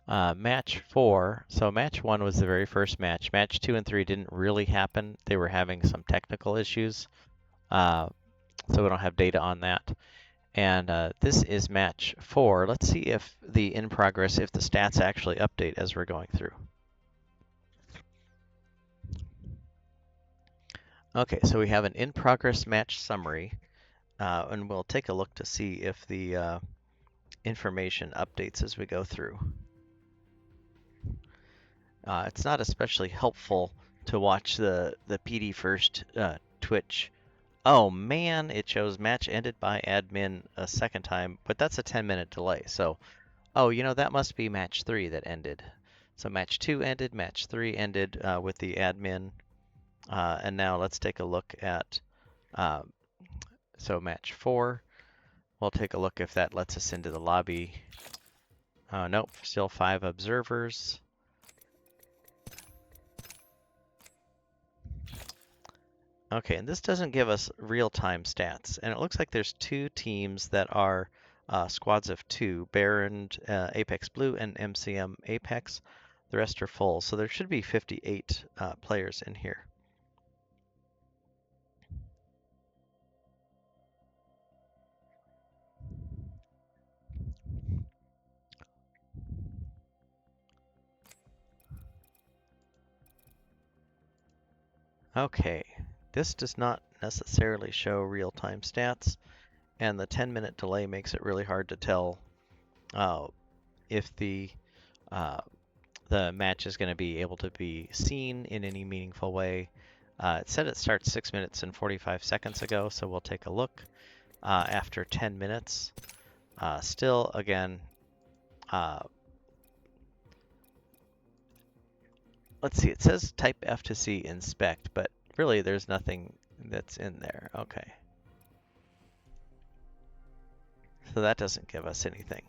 Match 4, so match 1 was the very first match. Match 2 and 3 didn't really happen. They were having some technical issues, uh, so we don't have data on that. And this is match 4. Let's see if the in progress, if the stats actually update as we're going through. Okay, so we have an in progress match summary, and we'll take a look to see if the information updates as we go through. It's not especially helpful to watch the PD first Twitch. Oh man, it shows match ended by admin a second time, but that's a 10-minute delay. So, oh, that must be match 3 that ended. So match 2 ended, match 3 ended with the admin, and now let's take a look at uh, so match 4. We'll take a look if that lets us into the lobby. Nope, still 5 observers. Okay, and this doesn't give us real-time stats, and it looks like there's 2 teams that are squads of 2, Baron Apex Blue and MCM Apex. The rest are full, so there should be 58 players in here. Okay, this does not necessarily show real-time stats, and the 10-minute delay makes it really hard to tell if uh, the match is going to be able to be seen in any meaningful way. It said it starts 6 minutes and 45 seconds ago, so we'll take a look after 10 minutes. Still, again, let's see, it says type F to see inspect, but really there's nothing that's in there. Okay. So that doesn't give us anything.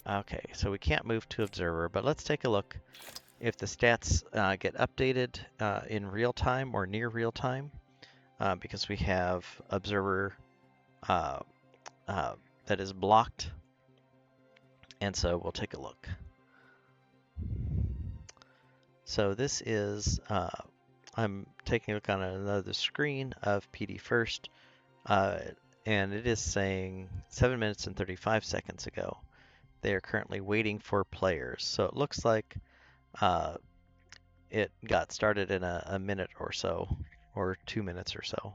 Okay, so we can't move to observer, but let's take a look if the stats get updated in real time or near real time, because we have observer uh, that is blocked, and so we'll take a look. So this is, I'm taking a look on another screen of PD first, and it is saying 7 minutes and 35 seconds ago. They are currently waiting for players. So it looks like it got started in a minute or so, or 2 minutes or so.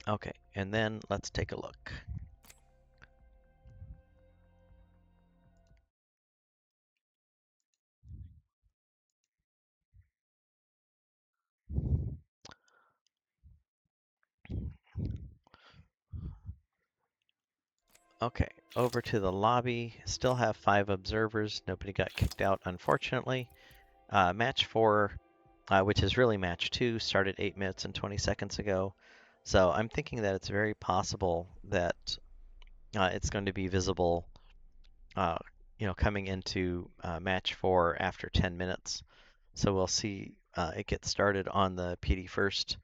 Okay, and then let's take a look. Okay, over to the lobby. Still have 5 observers. Nobody got kicked out, unfortunately. Match 4, which is really match 2, started 8 minutes and 20 seconds ago. So I'm thinking that it's very possible that it's going to be visible, coming into match 4 after 10 minutes. So we'll see it get started on the PD first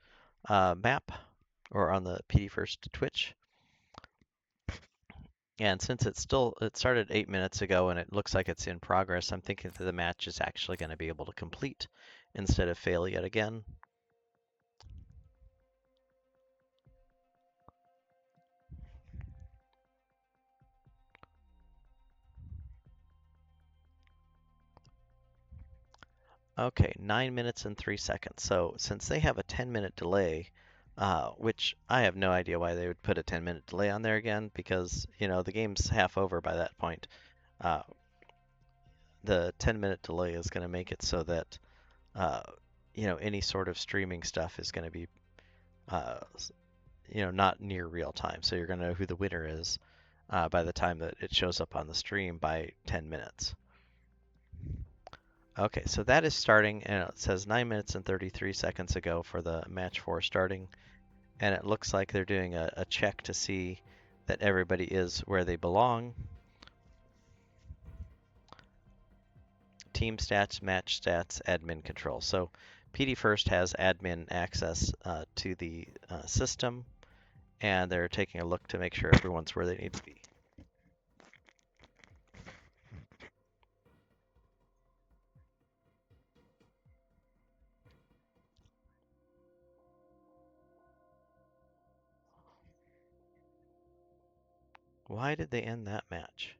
map or on the PD First Twitch. And since it started 8 minutes ago and it looks like it's in progress, I'm thinking that the match is actually going to be able to complete instead of fail yet again. Okay, 9 minutes and 3 seconds. So since they have a 10-minute delay, which I have no idea why they would put a 10-minute delay on there again, because the game's half over by that point. The 10-minute delay is going to make it so that uh, any sort of streaming stuff is going to be uh, not near real time. So you're going to know who the winner is by the time that it shows up on the stream by 10 minutes. Okay, so that is starting, and it says 9 minutes and 33 seconds ago for the match 4 starting, and it looks like they're doing a check to see that everybody is where they belong. Team stats, match stats, admin control. So PD First has admin access to the system, and they're taking a look to make sure everyone's where they need to be. Why did they end that match?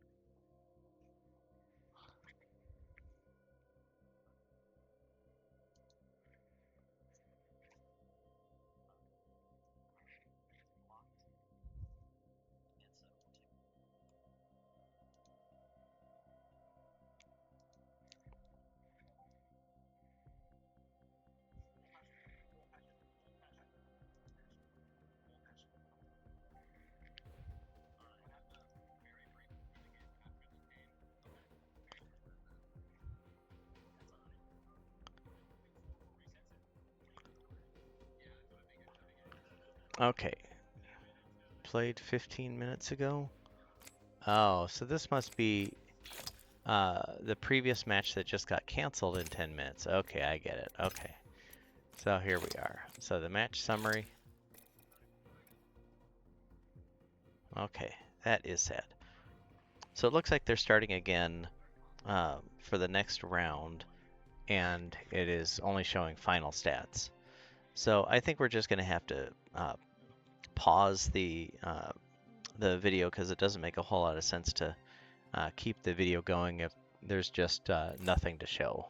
Okay, played 15 minutes ago. Oh, so this must be the previous match that just got canceled in 10 minutes. Okay, I get it. Okay. So here we are. So the match summary. Okay, that is sad. So it looks like they're starting again for the next round, and it is only showing final stats. So I think we're just going to have to pause the video because it doesn't make a whole lot of sense to keep the video going if there's just nothing to show.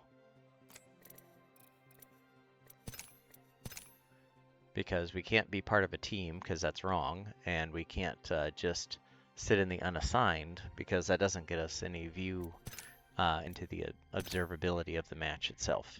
Because we can't be part of a team because that's wrong, and we can't just sit in the unassigned because that doesn't get us any view into the observability of the match itself.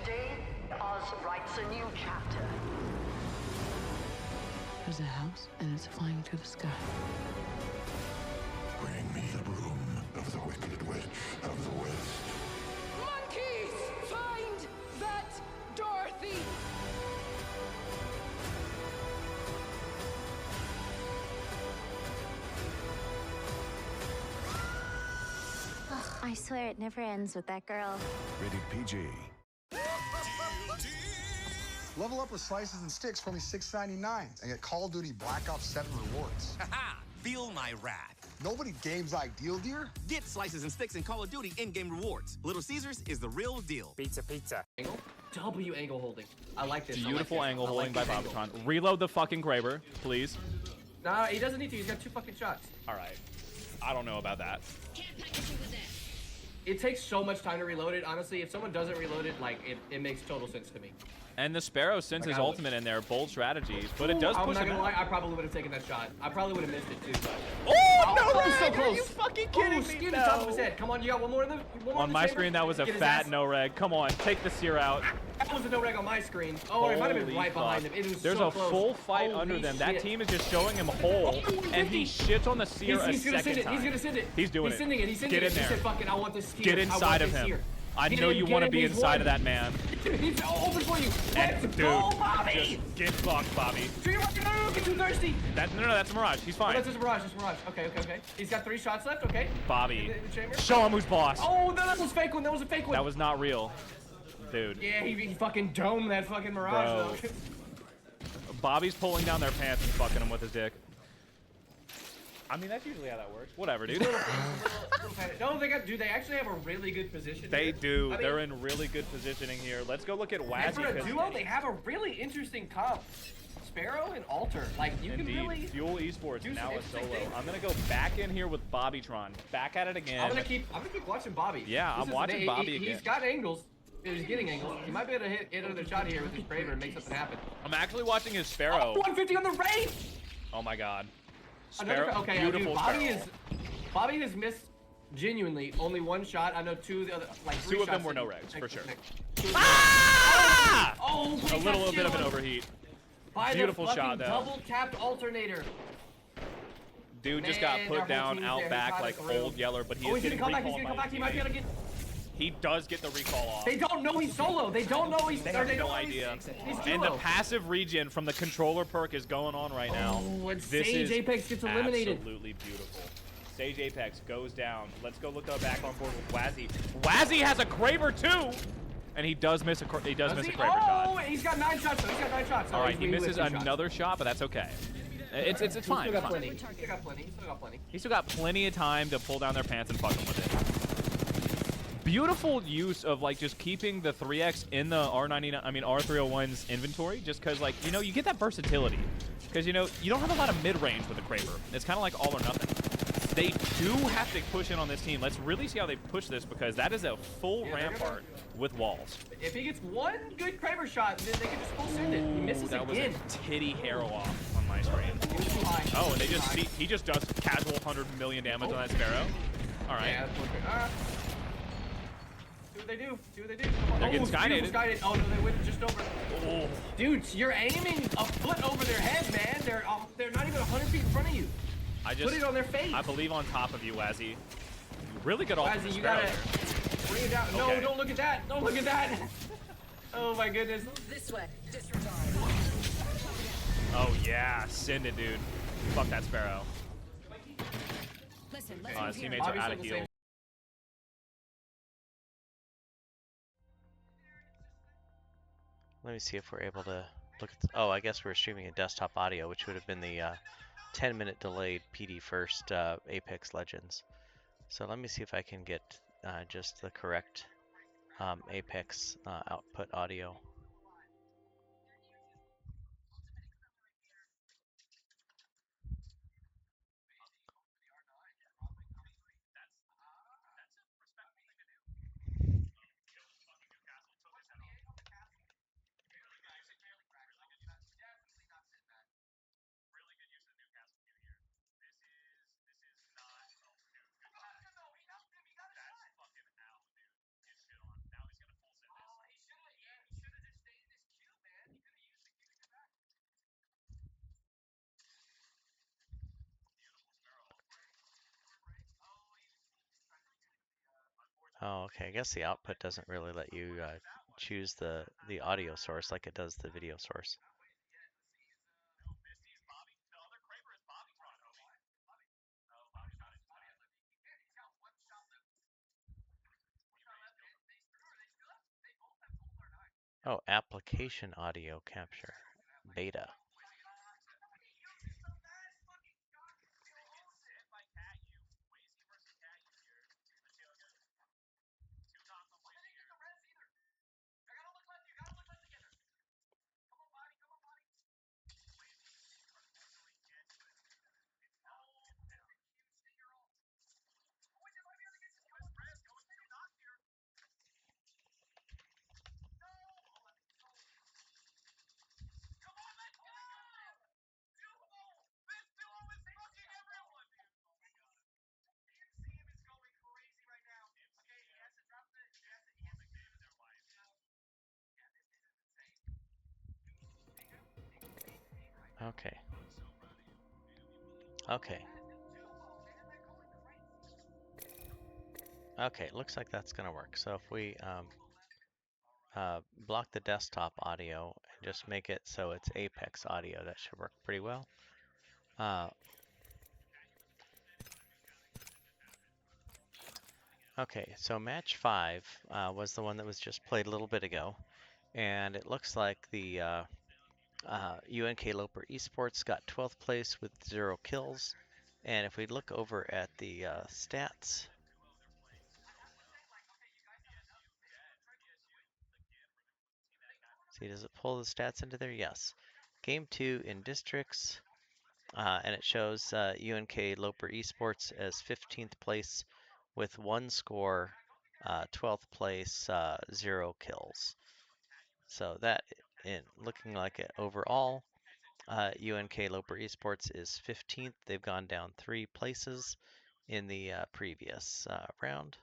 Today, Oz writes a new chapter. There's a house, and it's flying through the sky. Bring me the broom of the Wicked Witch of the West. Monkeys! Find that Dorothy! I swear it never ends with that girl. Rated PG. Level up with slices and sticks for only $6.99 and get Call of Duty Black Ops 7 rewards. Haha! Feel my wrath. Nobody games like Deal Deer. Get slices and sticks in Call of Duty in-game rewards. Little Caesars is the real deal. Pizza. Angle? W angle holding. I like this. Beautiful angle I like holding by this angle. Bobitron. Reload the fucking Graber, please. Nah, he doesn't need to. He's got 2 fucking shots. All right. I don't know about that. It takes so much time to reload it. Honestly, if someone doesn't reload it, like, it makes total sense to me. And the Sparrow sends Like, his I would- ultimate in there, bold strategy, but it does I'm push not him gonna lie, out. I probably would have taken that shot. I probably would have missed it too. But... Oh, no, he's so Reg, close. Are you fucking kidding me? Skin the top of his head. Come on, you got one more in the one more On in the my chamber? screen, that was a Get his fat ass. no reg. Come on, take the sear out. That was a no reg on my screen. Oh, it might have been Holy right behind fuck. him. It was There's so a close. full fight Holy under them. shit. That team is just showing him whole, and he shits on the sear He's a gonna send second it. time. He's gonna send it. He's doing He's sending it. He's sending Get it. in He there. said, "Fucking, I want this here. Get I inside want of this him. here." I Get know in, you get want to in, be he's inside one. of that man. He's open for you. Let's Dude, go, Bobby. just get fucked, Bobby. Do you no, get too thirsty. No, that's Mirage. He's Oh, fine. that's just Mirage. That's Mirage. Okay. He's got 3 shots left. Okay. Bobby, In the chamber. show him who's boss. Oh, no, that was fake one. That was a fake one. That was not real, dude. Yeah, he fucking domed that fucking Mirage. Bro. Bobby's pulling down their pants and fucking them with his dick. I mean, that's usually how that works. Whatever, dude. No, they actually have a really good position. They here. do. I mean, They're in really good positioning here. Let's go look at and Wazzy. for a duo, they have a really interesting comp. Sparrow and Alter. Like, you Indeed. can really... Fuel esports do now some a solo. interesting things. I'm gonna go back in here with Bobbytron. Back at it again. I'm gonna keep watching Bobby. Yeah, I'm watching Bobby again. He's got angles. He's getting angles. He might be able to hit another shot here with his Braver and make something happen. I'm actually watching his Sparrow. Oh, 150 on the raid! Oh my god. Another, Sparrow, okay, beautiful dude, Sparrow. Bobby has missed genuinely only 1 shot. I know 2 of the other, like 3 Two of them shots were no that- regs, for sure. Ah! Oh, A little bit of an overheat. By Beautiful the shot, fucking though. double tapped alternator. Dude just got Man, put their whole down team's out there. He back caught like it through. old Yeller, but he Oh, is he's getting gonna come back. He's recalled gonna come by back. He his might be able to teammate. get. He does get the recall off. They don't know he's solo. They don't know he's. They or have they no don't know idea. He's And the duo. passive regen from the controller perk is going on right now. Oh, and This Sage is Apex gets eliminated. Absolutely beautiful. Sage Apex goes down. Let's go look back on board with Wazzy. Wazzy has a Kraber too, and he does miss a Kraber Oh, shot. he's got 9 shots. Though. He's got 9 shots. All right, he misses two shots. another shot, but that's okay. It's He's fine. still got It's plenty. fine. He's still got plenty. He's still got plenty. He's still got plenty of time to pull down their pants and fuck them with it. Beautiful use of like just keeping the 3x in the R301's inventory, just because like you get that versatility, because you don't have a lot of mid range with the Kraber. It's kind of like all or nothing. They do have to push in on this team. Let's really see how they push this, because that is a full rampart with walls. If he gets 1 good Kraber shot, then they can just full send it. He misses That again. was a titty hair off on my screen. He was too high. Oh, and He was too high. he just does casual 100 million damage on that Sparrow. All right. Yeah, that's okay. See what they do. See what they do. Come on. They're getting beautiful skynated. Skynated. Oh no, they went just over. Oh. Dude, you're aiming a foot over their head, man. They're not even 100 feet in front of you. Put it on their face. I believe on top of you, Wazzy. Really good ult from Wazzy, you Sparrow gotta there. bring it down. No, Okay. don't look at that. Don't look at that. Oh my goodness. This way. Disregard. Oh yeah, send it, dude. Fuck that Sparrow. Listen, His let's move here. teammates are Bobby's out on of the heal. same- Let me see if we're able to look at. Oh, I guess we're streaming a desktop audio, which would have been the 10-minute delayed PD first Apex Legends. So let me see if I can get just the correct Apex output audio. Oh, okay. I guess the output doesn't really let you choose the audio source like it does the video source. Oh, application audio capture. Beta. Okay. Okay. Okay, looks like that's gonna work. So if we block the desktop audio and just make it so it's Apex audio, that should work pretty well. Okay, so match 5 was the one that was just played a little bit ago, and it looks like the UNK Loper eSports got 12th place with 0 kills. And if we look over at the stats, see, does it pull the stats into there? Yes. Game 2 in districts, and it shows UNK Loper eSports as 15th place with 1 score, 12th place, 0 kills. So that, in looking like it overall, UNK Loper eSports is 15th. They've gone down 3 places in the previous round.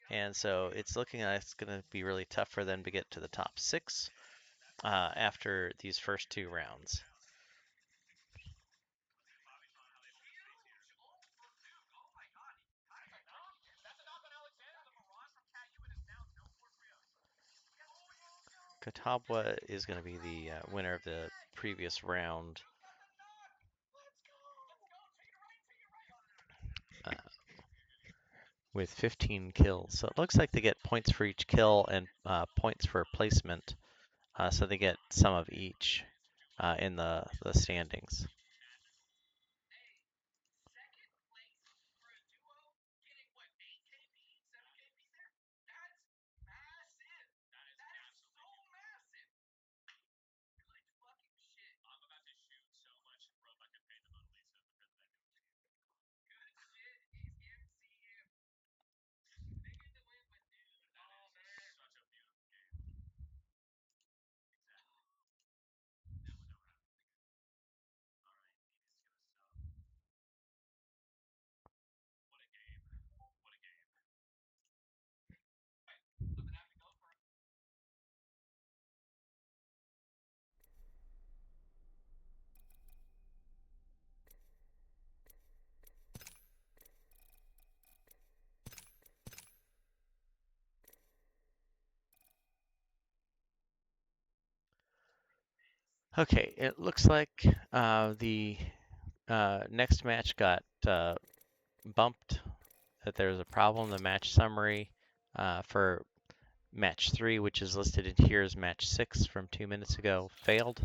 And so it's looking like it's going to be really tough for them to get to the top 6 after these first 2 rounds. Catawba is going to be the winner of the previous round. With 15 kills. So it looks like they get points for each kill and points for placement. So they get some of each in the standings. Okay, it looks like the next match got bumped, that there was a problem. The match summary for match 3, which is listed in here as match 6 from 2 minutes ago, failed.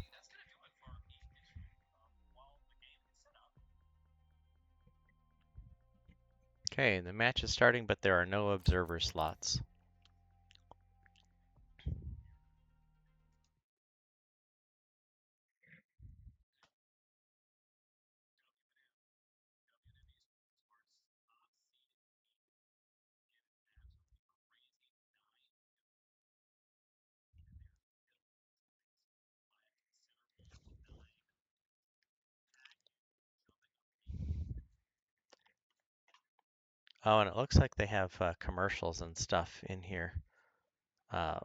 Okay, the match is starting, but there are no observer slots. Oh, and it looks like they have commercials and stuff in here. I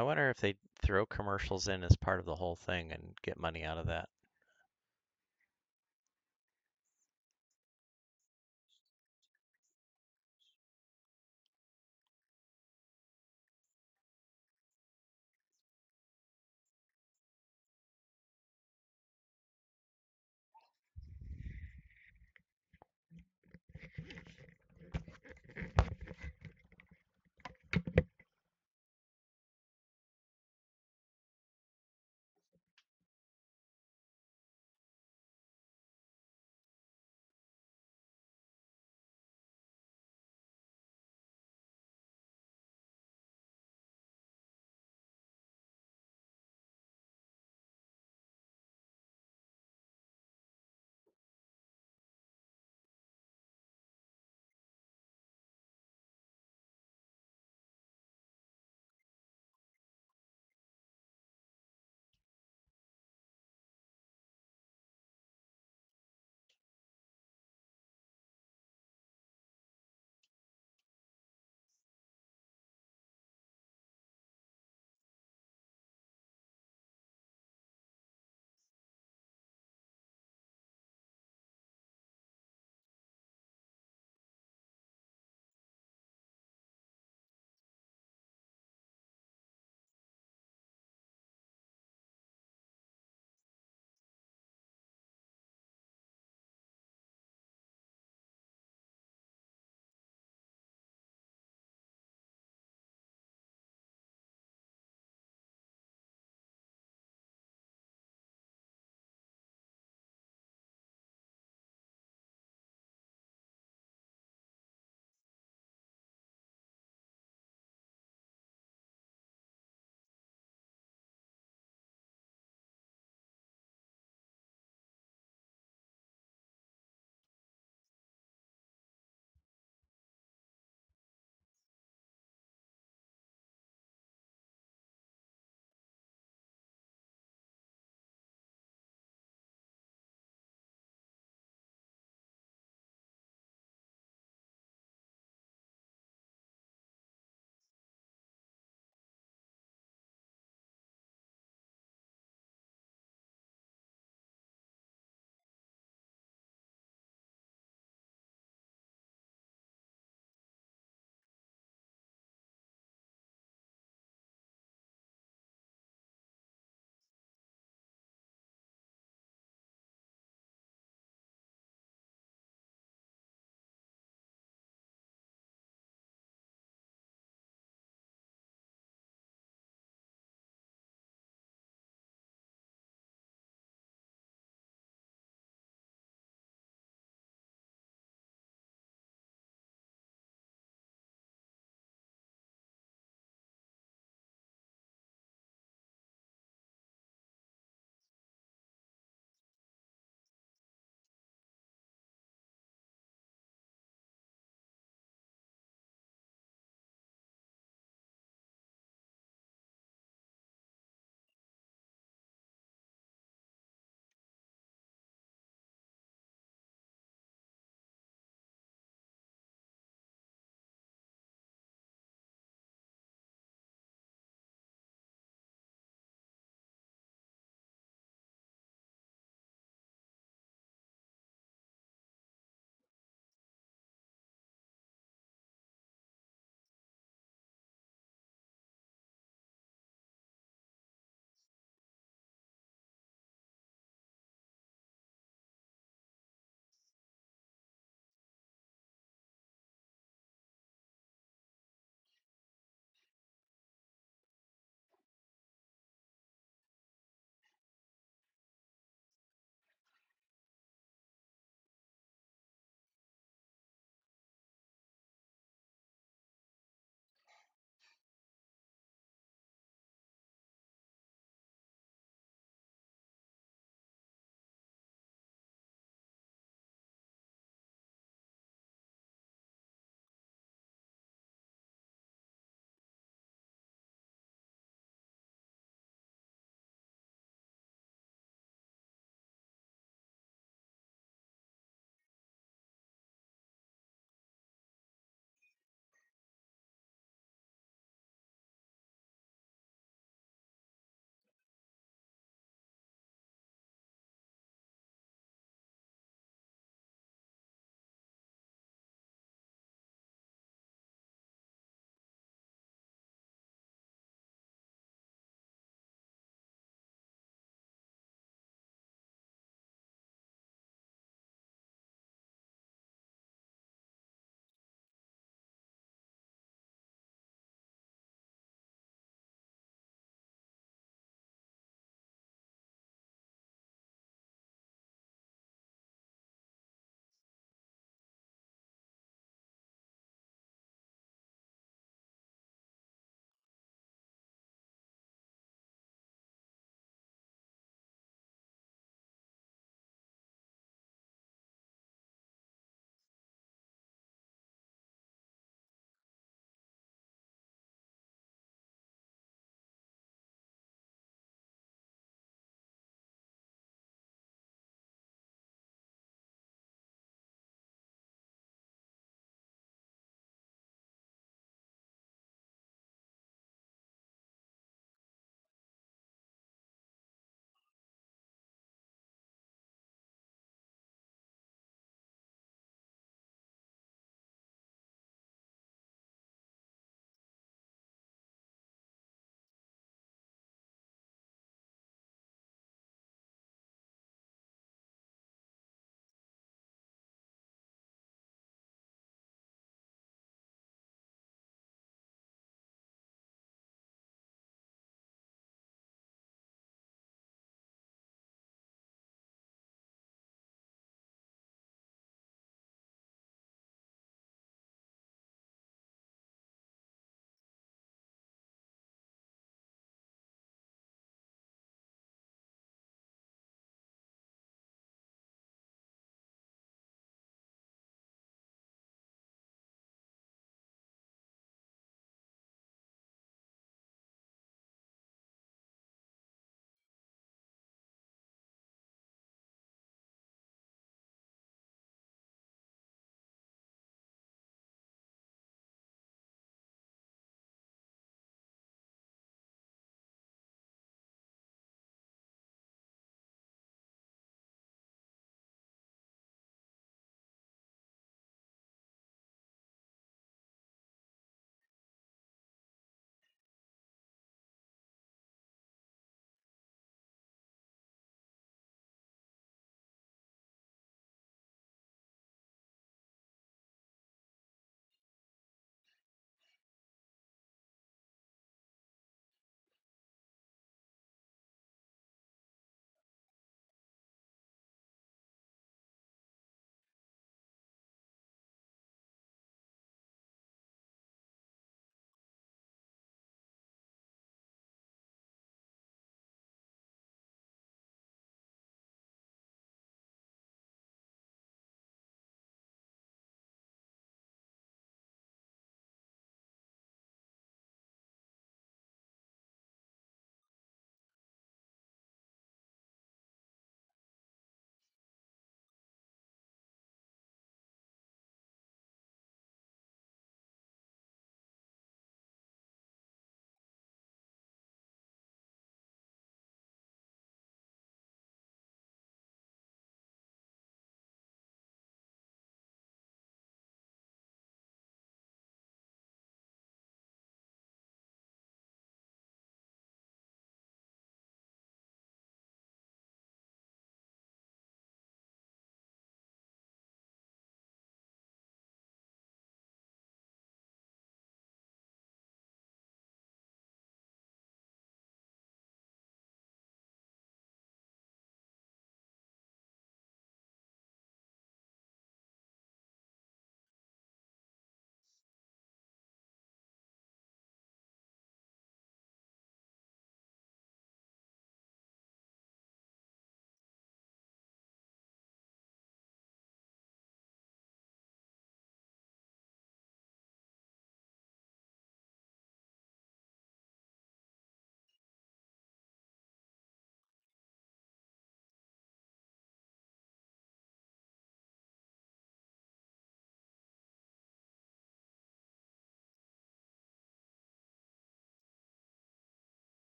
wonder if they throw commercials in as part of the whole thing and get money out of that.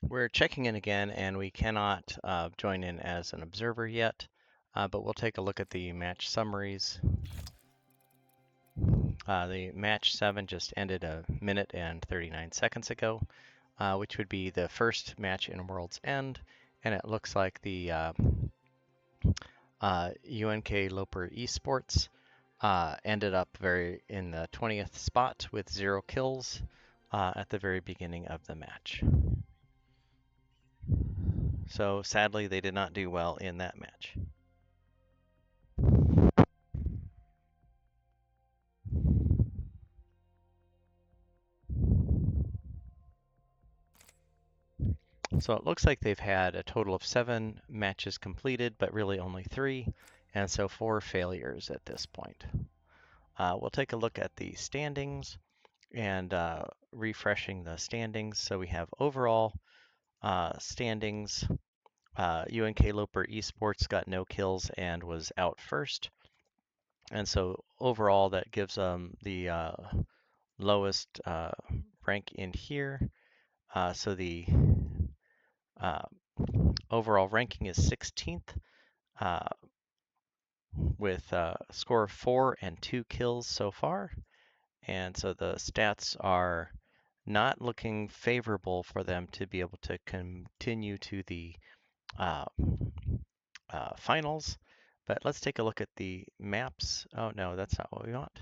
We're checking in again, and we cannot join in as an observer yet, but we'll take a look at the match summaries. The match 7 just ended a minute and 39 seconds ago, which would be the first match in World's End, and it looks like the UNK Loper eSports ended up in the 20th spot with 0 kills at the very beginning of the match. So sadly, they did not do well in that match. So it looks like they've had a total of 7 matches completed, but really only 3, and so 4 failures at this point. We'll take a look at the standings and refreshing the standings. So we have overall standings. UNK Loper eSports got no kills and was out first. And so overall that gives them the lowest rank in here. So the overall ranking is 16th with a score of 4 and 2 kills so far. And so the stats are not looking favorable for them to be able to continue to the finals. But let's take a look at the maps. Oh no, that's not what we want.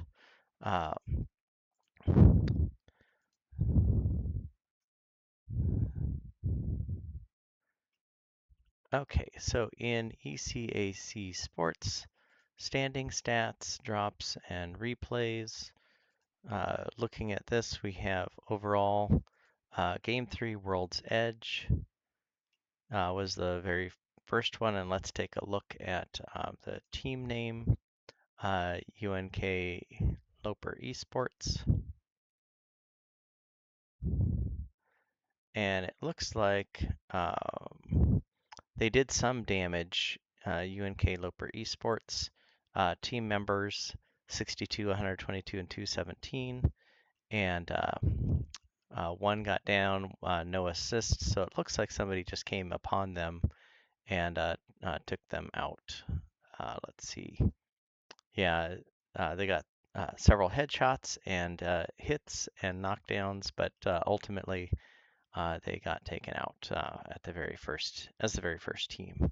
Okay, so in ECAC Sports, standing stats, drops, and replays. Looking at this, we have overall Game 3 World's Edge was the very first one, and let's take a look at the team name, UNK Loper eSports. And it looks like they did some damage, UNK Loper eSports. Team members 62, 122, and 217. And one got down, no assists. So it looks like somebody just came upon them and took them out. Let's see. Yeah, they got several headshots and hits and knockdowns, but ultimately they got taken out as the very first team.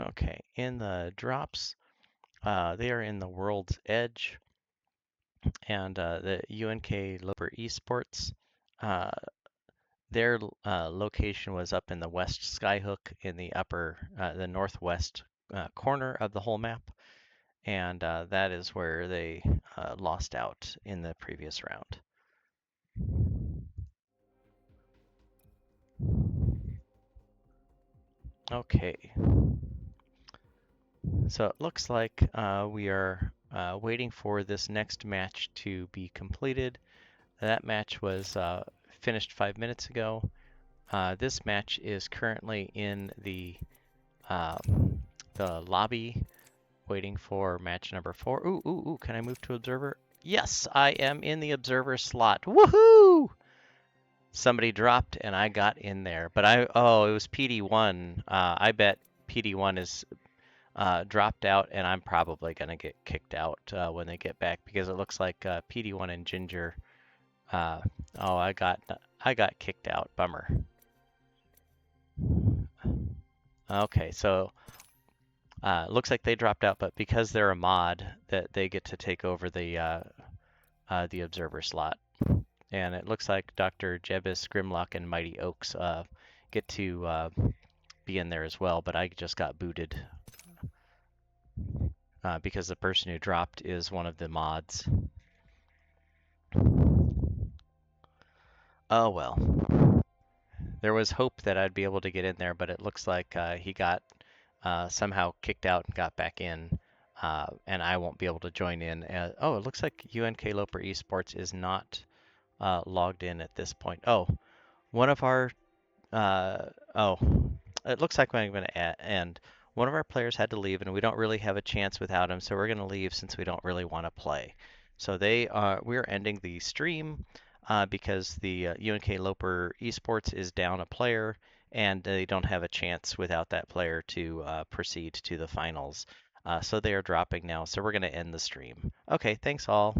Okay, in the drops, they are in the World's Edge, and the UNK Loper eSports. Their location was up in the West Skyhook in the the northwest corner of the whole map, and that is where they lost out in the previous round. Okay. So it looks like we are waiting for this next match to be completed. That match was finished 5 minutes ago. This match is currently in the lobby, waiting for match number 4. Ooh, can I move to observer? Yes, I am in the observer slot. Woohoo! Somebody dropped and I got in there, but it was PD1. I bet PD1 is dropped out, and I'm probably gonna get kicked out when they get back because it looks like PD1 and Ginger. I got kicked out. Bummer. Okay, so looks like they dropped out, but because they're a mod, that they get to take over the observer slot. And it looks like Dr. Jebus, Grimlock, and Mighty Oaks get to be in there as well, but I just got booted. because the person who dropped is one of the mods. Oh well. There was hope that I'd be able to get in there, but it looks like he got somehow kicked out and got back in, and I won't be able to join in. Oh, it looks like UNK Loper eSports is not logged in at this point. Oh, one of our oh, it looks like I'm going to end. One of our players had to leave, and we don't really have a chance without him, so we're going to leave since we don't really want to play. So we're ending the stream because the UNK Loper eSports is down a player, and they don't have a chance without that player to proceed to the finals. So they are dropping now, so we're going to end the stream. Okay, thanks all.